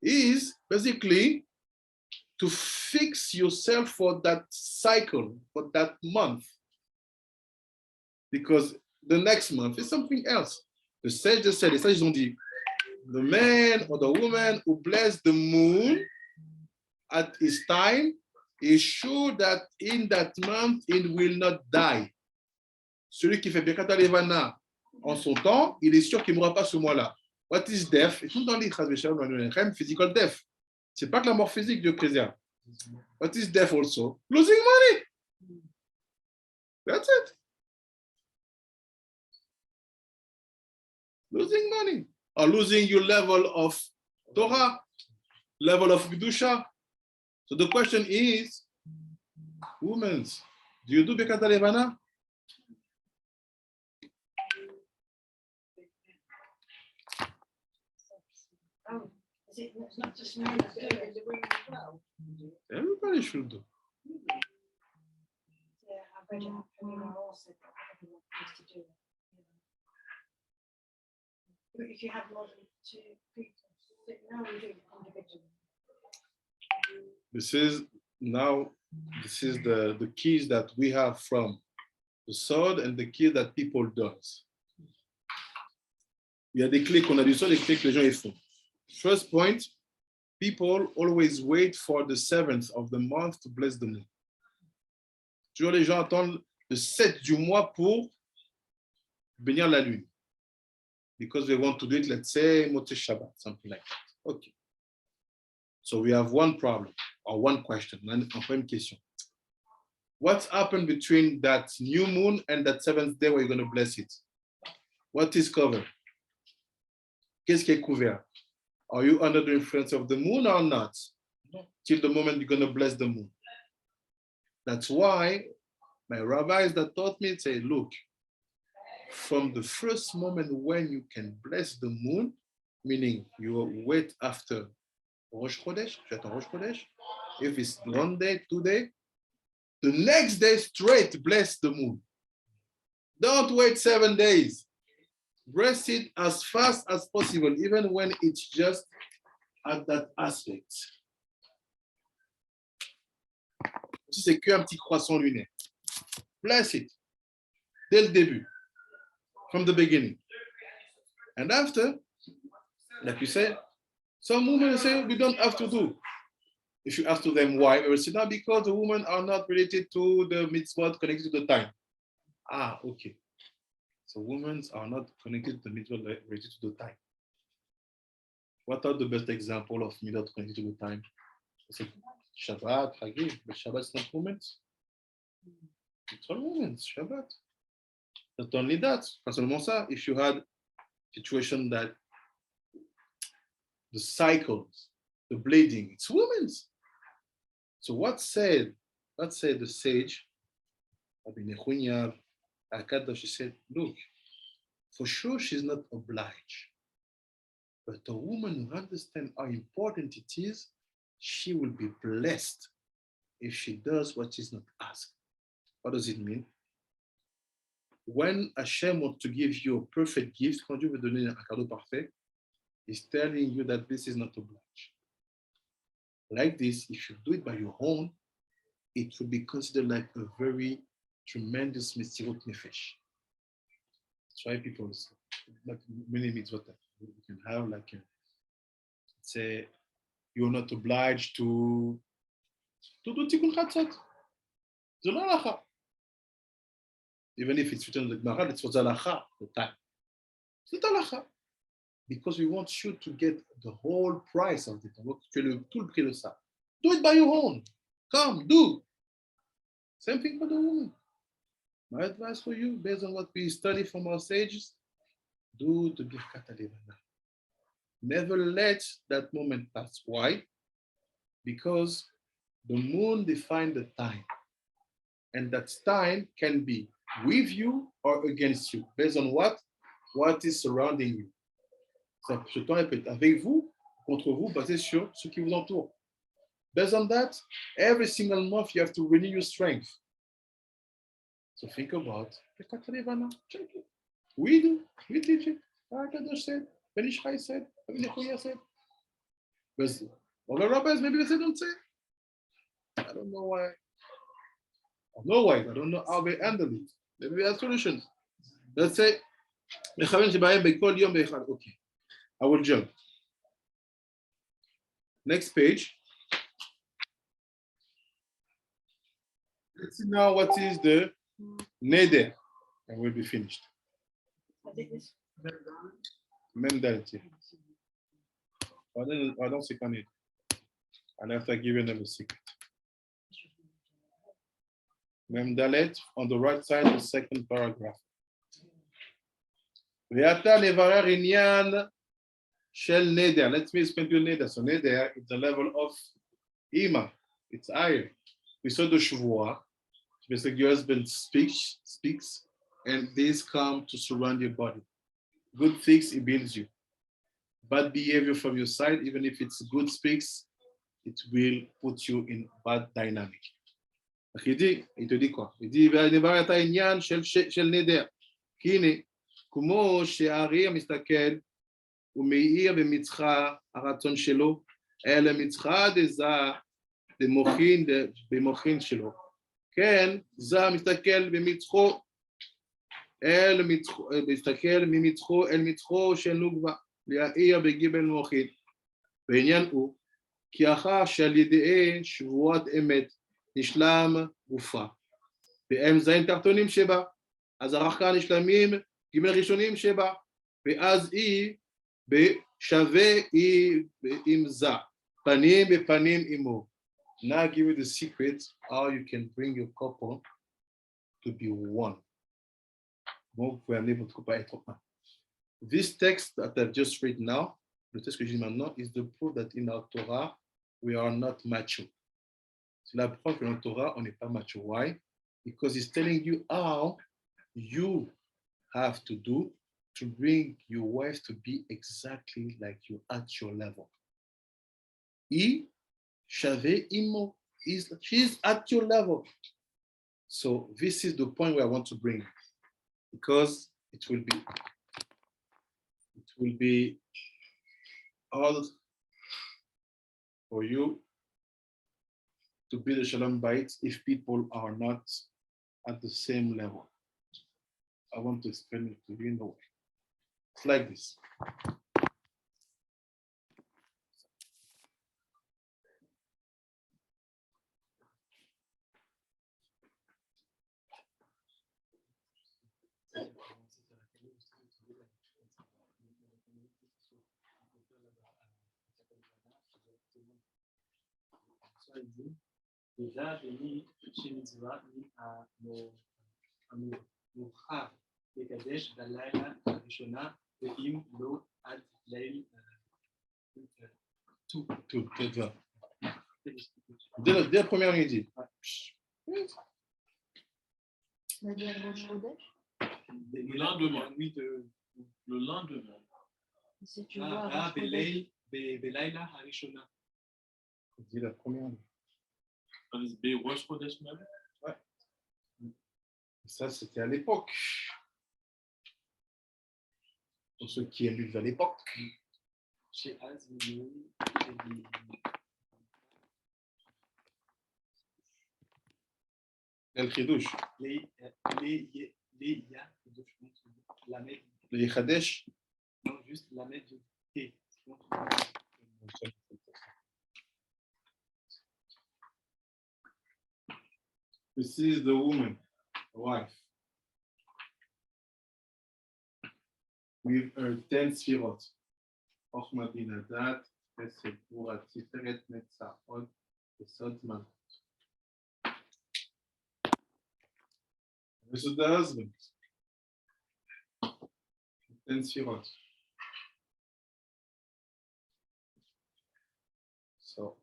Is basically to fix yourself for that cycle, for that month. Because the next month is something else. The sages said, les sages ont dit, the man or the woman who bless the moon at his time is sure that in that month it will not die. Celui qui fait Birkat Levana en son temps, il est sûr qu'il ne mourra pas ce mois-là. What is death? Et tout dans les physical death. C'est pas que la mort physique, Dieu préserve. What is death also? Losing money. That's it. Losing money or losing your level of Torah, level of Kedusha. So the question is, women, do you do Bekat Levana? Oh, it's not just men that do it, the women as well. Everybody should do. Yeah, I've read it. Everyone also everyone has to do it. But if you have more than 2 people, no, we do it individually. This is the keys that we have from the sword and the keys that people does. Il y a des clés qu'on a du sword et des clés que les gens ils font. First point, people always wait for the 7th of the month to bless the moon. Toujours les gens attendent le 7 du mois pour bénir la lune. Because they want to do it, let's say, Motzei Shabbat, something like that. Okay. So we have one problem or one question, une question. What's happened between that new moon and that 7th day where you're going to bless it? What is covered? Qu'est-ce qui est couvert? Are you under the influence of the moon or not? Till the moment you're going to bless the moon. That's why my rabbis that taught me say, look, from the first moment when you can bless the moon, meaning you wait after Rosh Chodesh, if it's 1 day, 2 days, the next day straight bless the moon. Don't wait 7 days. Bless it as fast as possible, even when it's just at that aspect. Si c'est qu'un petit croissant lunaire, bless it dès le début, from the beginning. And after, like you said, some women say we don't have to do. If you ask to them why, they will say, no, because the women are not related to the mitzvot connected to the time. Ah, okay. So women are not connected to the mitzvot related to the time. What are the best example of mitzvot connected to the time? Shabbat, Hagid, but Shabbat is not women. It's all women, Shabbat. Not only that, pas seulement ça, if you had situation that the cycles, the bleeding, it's women's. So what said the sage, Rabbi Nechunya, she said, look, for sure she's not obliged, but a woman who understands how important it is, she will be blessed if she does what is not asked. What does it mean? When Hashem wants to give you a perfect gift, quand Dieu veut donner un cadeau parfait, He's telling you that this is not obliged. Like this, if you do it by your own, it would be considered like a very tremendous mistirut nefesh. That's why people like many mitzvot that you can have, like say you're not obliged to do tikkun chatzot. It's not halacha. Even if it's written in the Gemara, it's for the halacha, the time. It's not halacha. Because we want you to get the whole price of it. On tu fais tout le prix de ça. Do it by your own. Come, do. Same thing for the woman. My advice for you, based on what we study from our sages, do the Birkat HaLevana. Never let that moment pass. Why? Because the moon defines the time. And that time can be with you or against you, based on what is surrounding you. Ce temps peut être avec vous, contre vous, basé sur ce qui vous entoure. Based on that, every single month you have to renew your strength. So think about Birkat HaLevana. Check it. We do. We teach it. Kadosh said. Ben Ishai said. Ben Nechuya said. But other rabbis maybe they don't say. I don't know why. I don't know how they handle it. Maybe we have solutions. Let's say, okay. I will jump. Next page. Let's see now what is the neder, and we'll be finished. Même dalet. I don't see it. And after giving them a secret. Mem dalet on the right side, the second paragraph. Ve'ata nevarer inyan shel neder. Let me explain to you neder. So neder is the level of ima. It's higher. We saw the shvuah. Basically, your husband speaks, and these come to surround your body. Good things, it builds you. Bad behavior from your side, even if it's good speaks, it will put you in bad dynamic. Il te dit quoi? Il dit, shel neder. Kine, kumo she'arir mistakel, umeir b'mitzcha araton shelo, el mitzcha deza במוחין שלו. כן, זה מסתכל במצחו, מסתכל ממצחו אל מצחו של נוגבה, להעיר בגיבל מוחין. בעניין הוא, כי אחר שעל ידי שבועת אמת נשלם גופה, והם זין תחתונים שבה, אז אחר כך נשלמים גימל ראשונים שבה, ואז היא בשווה היא עם זה, פנים בפנים עמו. Now I give you the secret how you can bring your couple to be one. This text that I've just read now, le texte que j'ai maintenant, is the proof that in our Torah, we are not mature. C'est la preuve que dans la Torah, on n'est pas mature. Why? Because it's telling you how you have to do to bring your wife to be exactly like you at your level. She's at your level. So this is the point where I want to bring, because it will be hard for you to build a shalom bayit if people are not at the same level. I want to explain it to you in the way. It's like this. déjà béni chez Mitzvah à Moukha et Kadesh Dalayla Rishona Ve'im Lo Ad Leil tout. Dès la première midi. Le lendemain, oui, le lendemain. Si tu vois, Belayla Harishona. Dis la première nuit. Ouais. Ça, c'était à l'époque. Pour ceux qui éluvent à l'époque. Chez El Chidouche. les Chadesh. Non, juste la mettre du thé. This is the woman, the wife, with her 10 sfirot. Chochma Bina Dat, Chesed Gvura Tiferet Netzach Od Yesod Malchut. This is the husband. 10 sfirot. So,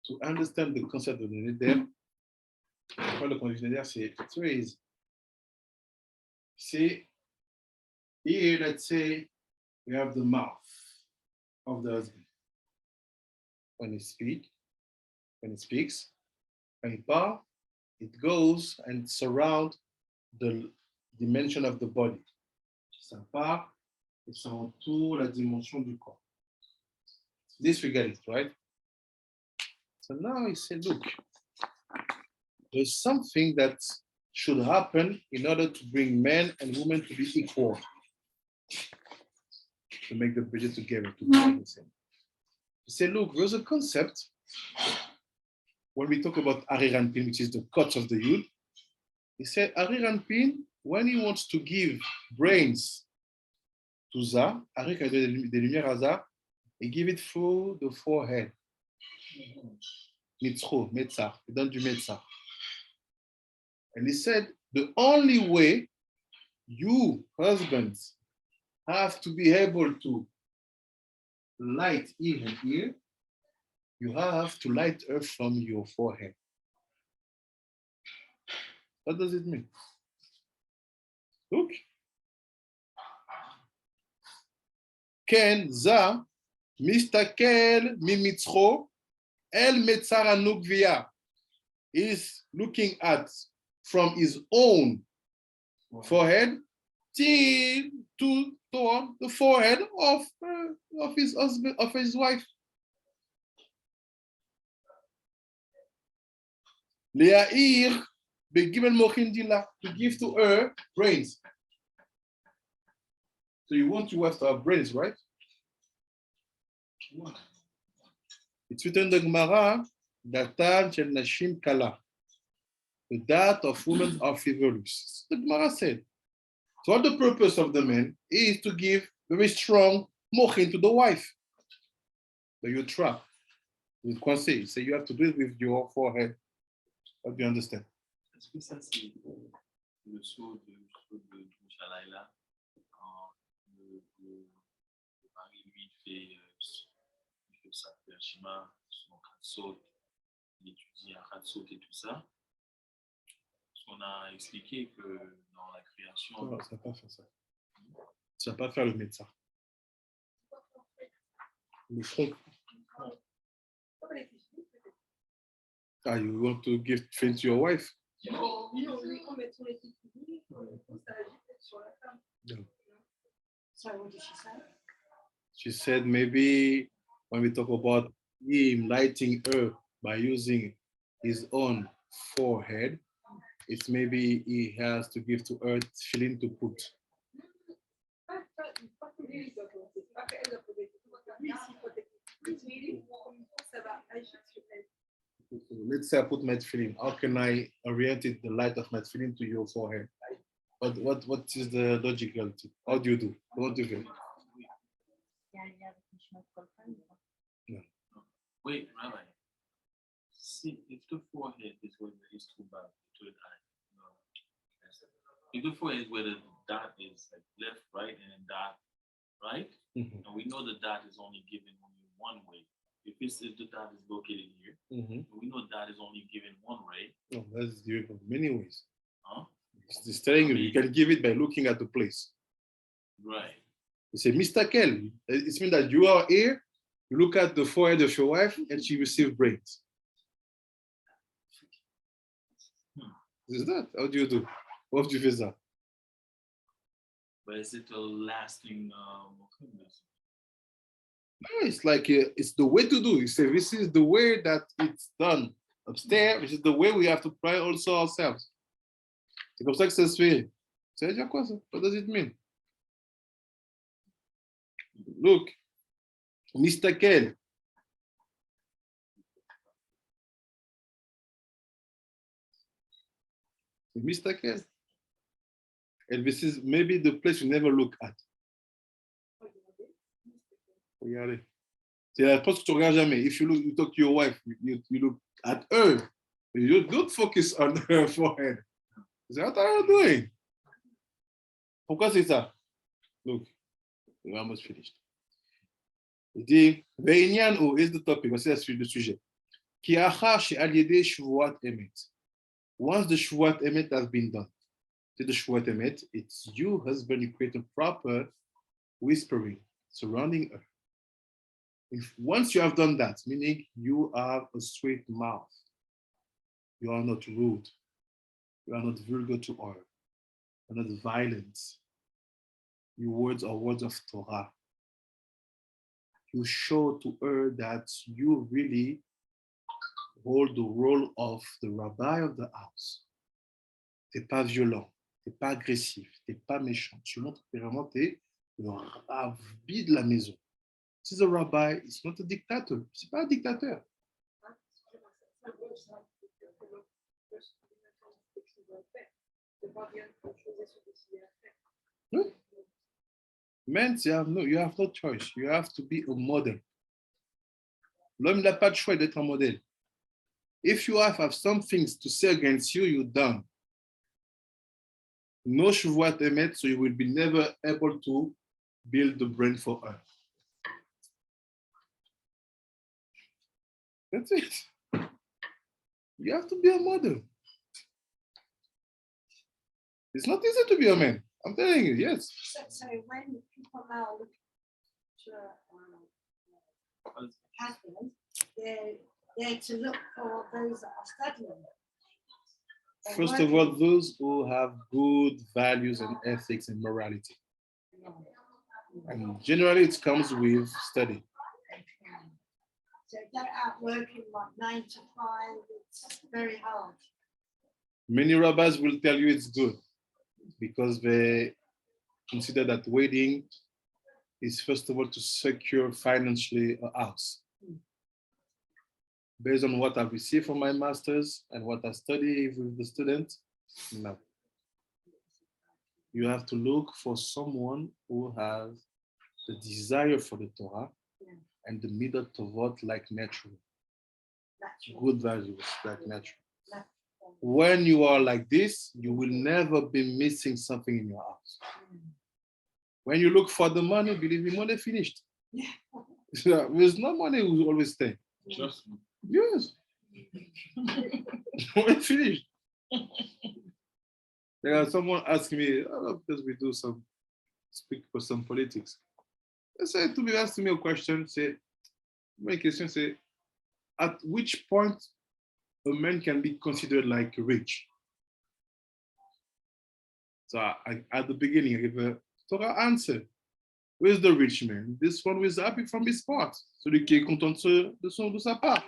to understand the concept of the neder, le concept de neder, it's very easy. See, here, let's say, we have the mouth of the husband. When he speaks, when he parles, it goes and surrounds the dimension of the body. Ça part et ça entoure la dimension du corps. Disregard it, right? So now he said, look, there's something that should happen in order to bring men and women to be equal, to make the bridge together, to be the same. He said, look, there's a concept when we talk about Arir Anpin, which is the cut of the Yud. He said, Arir Anpin, when he wants to give brains to Za, Arir a des lumières à Za, he give it through the forehead. Mitzro, Metzach, he donne du Metzach. And he said, the only way you, husbands, have to be able to light even here. You have to light her from your forehead. What does it mean? Look. Ken za mistakel mimitzro el metzaranuk via is looking at from his own forehead till toward the forehead of his husband, of his wife. Lea'ir begibel mochin dila, to give to her brains. So you want your wife to have brains, right? It's written in the Gemara, Datan shel nashim kala. The dot of women are frivolous. The Gemara said. So what the purpose of the man is to give very strong mochin to the wife. But you trap. With conseil, so you have to do it with your forehead. What do you understand? Est-ce que ça, c'est le saut de Shalaïla quand le mari, lui, il fait ça, fait un schéma, son khatsot, il étudie un khatsot et tout ça. On a expliqué que dans la création. Non, ça ne va pas faire ça. Ça ne va pas faire le médecin. Le front. Ah, you want to give faith to your wife? No. So what did she say? She said maybe when we talk about him lighting her by using his own forehead, it's maybe he has to give to her feeling to put. Let's say I put metformin. How can I orient it, the light of metformin to your forehead? What is the logicality? How do you do? What do you feel? No. Wait, Rabbi. See, if the forehead is where the is too bad, the third eye. No. If the forehead is where the dot is like left, right, and then dot, right? And we know the dot is only given only one way. If the dot is located here, we know dot is only given one way. No, that's given many ways. Huh? It's telling you can give it by looking at the place. Right. You say, Mr. Kel, it means that you are here, you look at the forehead of your wife, and she receives brains. Is that? How do you do? What do you feel that? But is it a lasting No, it's like it's the way to do. You say this is the way that it's done upstairs, which is the way we have to try also ourselves. C'est comme ça que ça se fait. Ça veut dire quoi ça? What does it mean? Look, Mr. Kel. Mr. Kel. And this is maybe the place you never look at. Regardez. C'est la place que tu regardes jamais. If you look, you talk to your wife, you look at her. You don't focus on her forehead. You say, what are you doing? Pourquoi c'est ça? Look, we're almost finished. Il dit, Ve'inyan ou, is the topic, voici le sujet. Ki achar she'al yedei shvuat emet. Once the shvuat emet has been done, to the shvuat emet, it's you, husband, you create a proper whispering surrounding her. Once you have done that, meaning you have a straight mouth, you are not rude, you are not vulgar to her, you are not violent. Your words are words of Torah. You show to her that you really hold the role of the rabbi of the house. Tu n'es pas violent, tu n'es pas agressif, tu n'es pas méchant. Tu montres que vraiment tu es le rabbi de la maison. This is a rabbi, it's not a dictator. C'est pas un dictateur. Oui. Men, you have no choice. You have to be a model. L'homme n'a pas de choix d'être un modèle. If you have some things to say against you, you're done. No Shuvat Emet, so you will be never able to build the brain for earth. That's it. You have to be a model. It's not easy to be a man. I'm telling you, yes. So when people now look to husbands, they're to look for those that are studying. First of all, those who have good values and ethics and morality. And generally, it comes with study. So if they're out working like 9 to 5, it's very hard. Many rabbis will tell you it's good because they consider that wedding is first of all to secure financially a house. Based on what I've received from my masters and what I study with the students, no. You have to look for someone who has the desire for the Torah and the middle tovot like natural. Good values like natural. When you are like this, you will never be missing something in your house. When you look for the money, believe me, money finished. There's no money who will always stay. Trust me. Yes. Money finished. Someone asked me, because we do speak for some politics. They said to me, asked me a question, say, my question say, at which point a man can be considered like rich? So at the beginning, I give a Torah answer. Where's the rich man? This one who is happy from his part. Celui qui est content de sa part.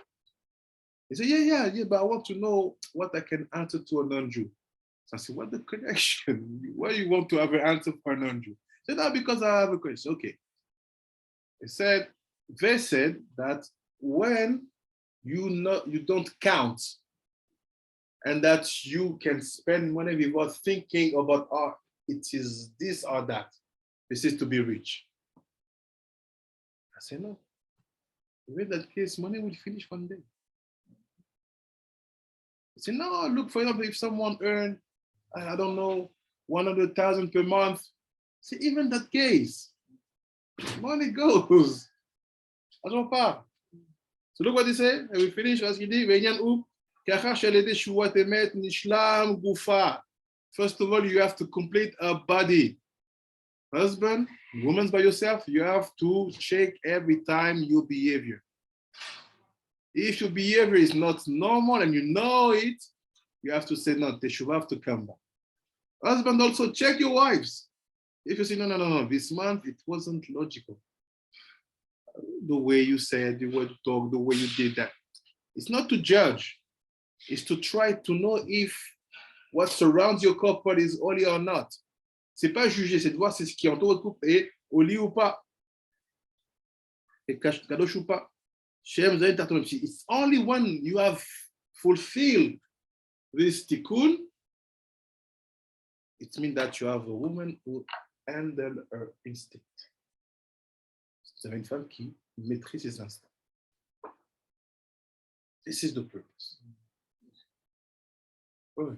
He said, yeah, but I want to know what I can answer to a non-Jew. So I said, what the connection? Why you want to have an answer for a non-Jew? He said, no, because I have a question. Okay. They said that when you don't count and that you can spend money without thinking about, it is this or that. This is to be rich. I said, no. In that case, money will finish one day. I said, no, look, for example, if someone earned, I don't know, 100,000 per month, see, even that case, money goes. I don't know. So look what he said, and we finish as he did. First of all, you have to complete a body. Husband, woman by yourself, you have to check every time your behavior. If your behavior is not normal and you know it, you have to say, no, they should have to come back. Husband, also check your wives. If you say, no, this month, it wasn't logical. The way you said, the way you talk, the way you did that. It's not to judge. It's to try to know if what surrounds your couple is holy or not. C'est pas juger, c'est de voir si ce qui entoure votre couple est holy ou pas. Et kadosh ou pas. It's only when you have fulfilled this tikkun, it means that you have a woman who handle her instinct. Vous avez une femme qui maîtrise ses instincts. This is the purpose. Ouais.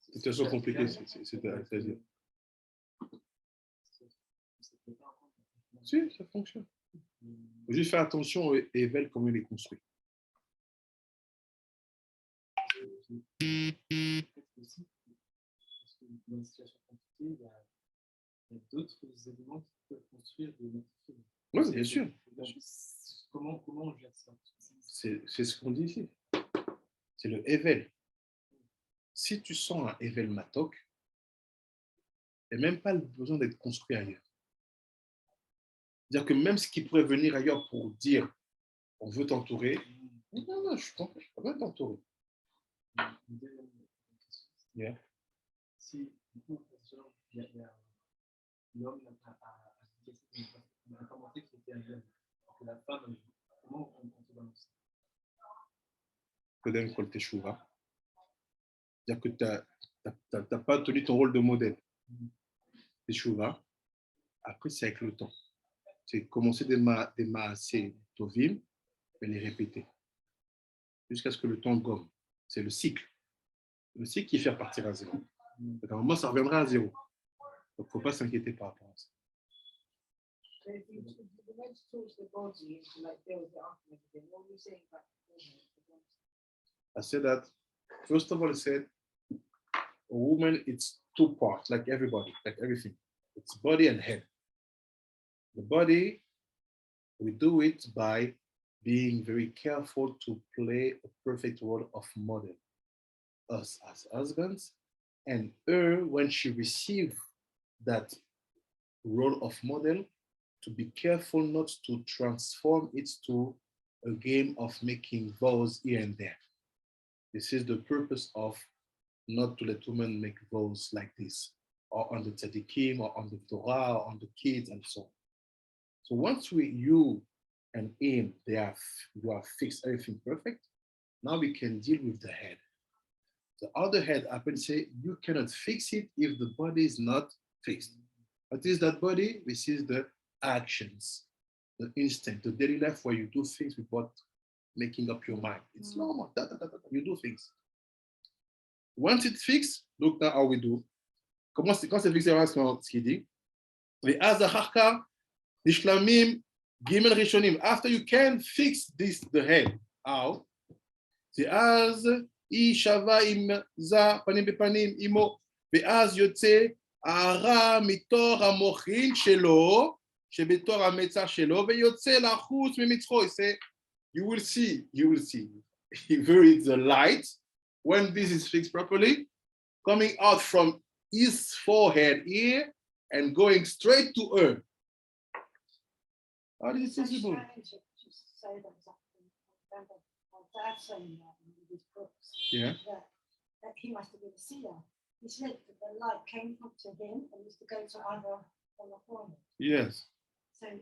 Situation compliquée, c'est-à-dire. Si, ça fonctionne. Il faut juste faire attention aux éveils, comment il est construit. Dans une situation compliquée, il y a d'autres éléments qui peuvent construire des motifs. Oui, bien sûr. Comment on gère ça? C'est ce qu'on dit ici. C'est le ével. Si tu sens un ével matok, il n'y a même pas le besoin d'être construit ailleurs. C'est-à-dire que même ce qui pourrait venir ailleurs pour dire on veut t'entourer, non, je ne peux pas t'entourer. Yeah. Si l'homme n'a pas montré qu'il était un homme, que la femme, comment on peut balancer? Kodem kol teshuva. C'est-à-dire que tu n'as pas tenu ton rôle de modèle. Teshuva. Après, c'est avec le temps. C'est commencer des maasé tovim et les répéter jusqu'à ce que le temps gomme. C'est le cycle. Le cycle qui fait partir à zéro. Donc, à un moment, ça reviendra à zéro. Donc, il ne faut pas s'inquiéter par rapport à ça. So if you went to touch the body to like build it up and everything, what were you saying about I said that, first of all, I said, a woman, it's two parts, like everybody, like everything. It's body and head. The body, we do it by being very careful to play a perfect role of model. Us as husbands, and her, when she receives that role of model, to be careful not to transform it to a game of making vows here and there. This is the purpose of not to let women make vows like this, or on the tzaddikim, or on the Torah, or on the kids, and so on. So once you and him, you have fixed everything perfect, now we can deal with the head. The other head, I can say, you cannot fix it if the body is not fixed. What is that body? This is the actions, the instinct, the daily life where you do things without making up your mind. It's normal. You do things. Once it's fixed, look now how we do. Quand c'est fixé, ce qu'il dit. After you can fix this, the head, how? Ishava im za panim bepanim imo ve'az yotze ara mitor hamochin shelo shebetor hametzah shelo ve'yotze lachutz mimitzcho. He say, you will see. Here is the light when this is fixed properly, coming out from his forehead here and going straight to her. How is it possible? Dad saying that in his books. Yeah. That he must have been a seer. He said that the light came up to him and used to go to other on the forehead. Yes.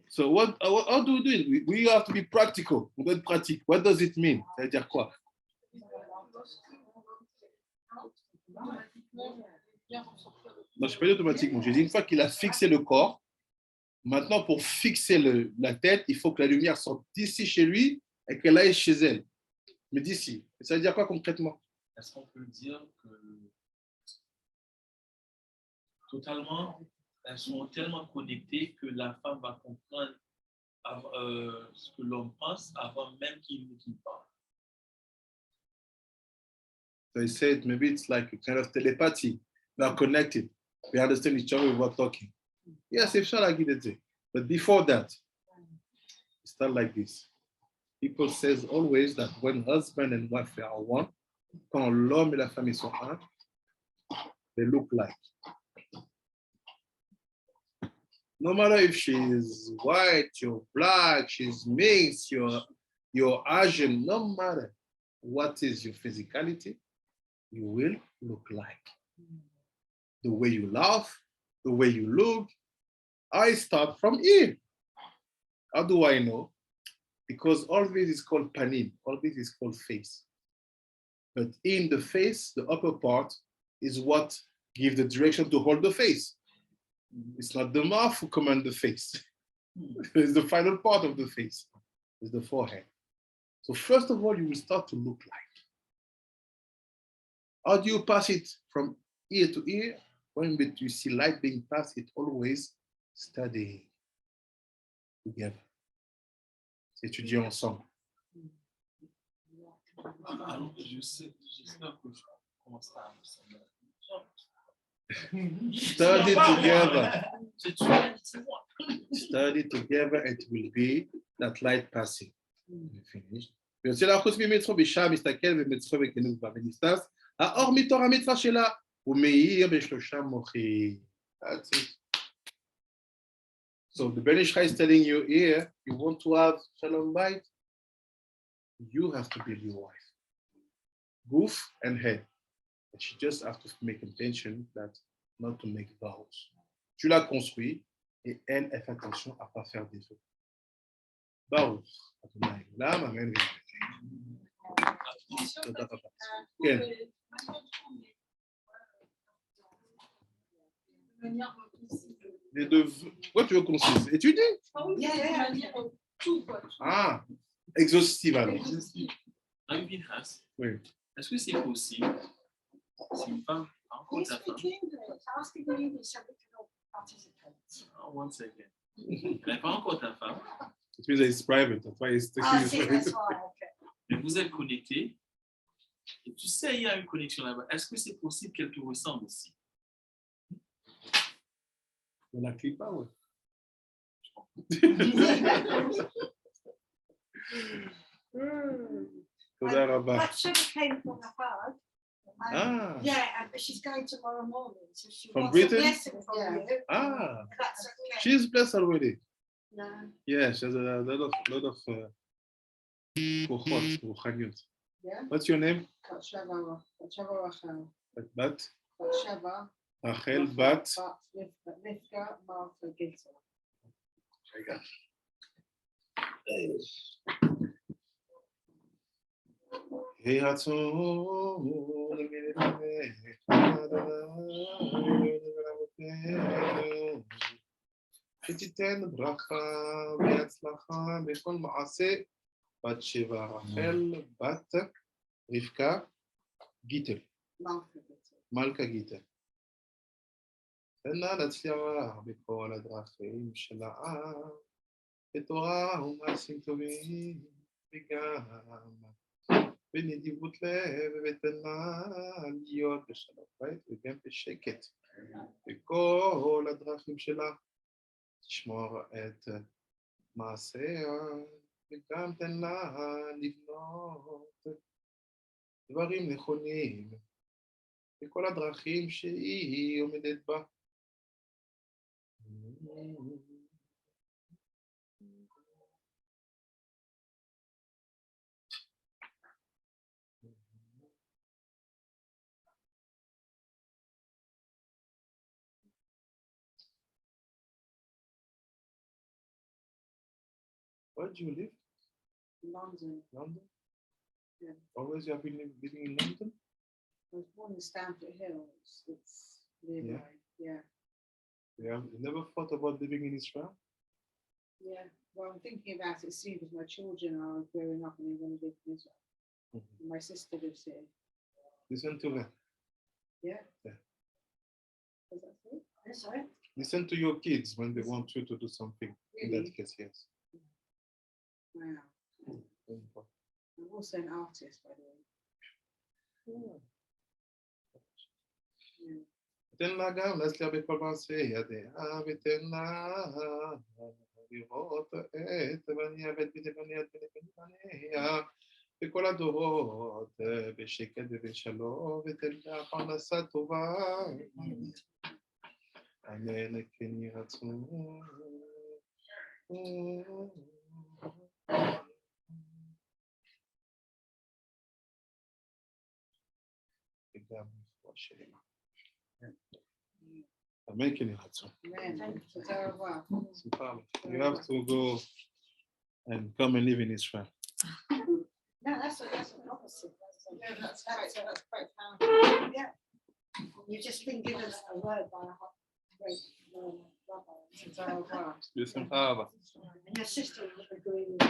So how do we do it? We have to be practical. What does it mean? C'est-à-dire quoi? Non, je ne pas dit automatiquement. J'ai dit une fois qu'il a fixé le corps, maintenant pour fixer la tête, il faut que la lumière sorte d'ici chez lui et qu'elle aille chez elle. Mais d'ici. Ça veut dire quoi concrètement? Est-ce qu'on peut dire que totalement, elles sont tellement connectées que la femme va comprendre ce que l'homme pense avant même qu'il parle? So he said maybe it's like a kind of telepathy. We are connected. We understand each other without talking. Yes, it's like he did. But before that, it's not like this. People says always that when husband and wife are one, quand l'homme et la femme sont un, they look like. No matter if she's white, you're black, she's mixed, you're Asian, no matter what is your physicality, you will look like. The way you laugh, the way you look. I start from here. How do I know? Because all this is called panim, all this is called face. But in the face, the upper part is what gives the direction to hold the face. It's not the mouth who commands the face. It's the final part of the face. It's the forehead. So first of all, you will start to look like. How do you pass it from ear to ear? When you see light being passed, it always study together. Étudier ensemble. Alors, j'espère que je commence à Study together. Study together, it will be that light passing. Finished. C'est la chose qui met trop bicham, istakel, mais trop avec nous va ministas. A or mitor a mitra shela, ou meir beshlosham mochi. That's it. So the Ben Ish Chai is telling you here, you want to have shalom bayit, you have to build your wife. Goof and head. And she just has to make intention that not to make vows. Tu la construis et elle fait attention à ne pas faire des feux. Vows. Là, ma mère manière concise. Les deux. Pourquoi tu veux concise? Étudier? Ah oui, c'est de manière tout, quoi. Ah, exhaustive alors. I've been asked, Oui. est-ce que c'est possible si une femme rencontre He's sa femme? speaking English. Ask him in English so we can all participate. Oh, 1 second. Elle n'a pas encore ta femme, It means that it's private. That's why it's Ah, taking see, it that's private. why, okay. mais vous êtes connectés. Et tu sais, il y a une connexion là-bas. Est-ce que c'est possible qu'elle te ressemble aussi? On la clique pas, ouais. תודה רבה. That sugar came from the phone. Ah, Yeah, but she's going tomorrow morning, so she From wants Britain? a blessing from you. ah. That's okay. She's blessed already. No. Yeah, she has a lot of כוחות, רוחניות. Yeah. What's your name? בת שבע רחל. בת? בת שבע. רחל, בת? רבקה מרתה גיטל. רגע. יהי רצון מלפניך, אדוני אלוהינו, שתיתן ברכה והצלחה בכל מעשה. בת שבע רחל, בת רבקה גיטל, מלכה גיטל. תנה להצליח בכל הדרכים של העם, בתורה ומעשים טובים, וגם בנדיבות לב, ותנה להיות בשלום בית וגם בשקט. בכל הדרכים שלה, תשמור את מעשיה, וגם תן לה לבנות דברים נכונים בכל הדרכים שהיא עומדת בה. Where do you live? London. London? Yeah. Always you have been living in London? I was born in Stamford Hill. It's nearby. Yeah. You never thought about living in Israel? Yeah. Well, I'm thinking about it soon because my children are growing up and they're going to live in Israel. Mm-hmm. My sister lives here. Listen to her. Yeah. Yeah. Is that true? That's right. Listen to your kids when they want you to do something. In Really? that case, yes. Wow. I'm also an artist, by the way. Yeah. תן לה גם להצליח בכל מעשה ידיה, ותן לה לראות את בניה ואת בני בניה ואת בני בניה בכל הדורות, בשקט ובשלום, ותן לה פרנסה טובה. אמן כן יהי רצון. וגם רפואה שלמה. Amen, כן יהי רצון. Amen. תודה רבה. שמחה. You have to go and come and live in Israel. No, that's the opposite. Yeah, that's quite powerful. Yeah. You've just been given a word by a great rabbi. תודה רבה. בשמחה רבה. And your sister will agree with you.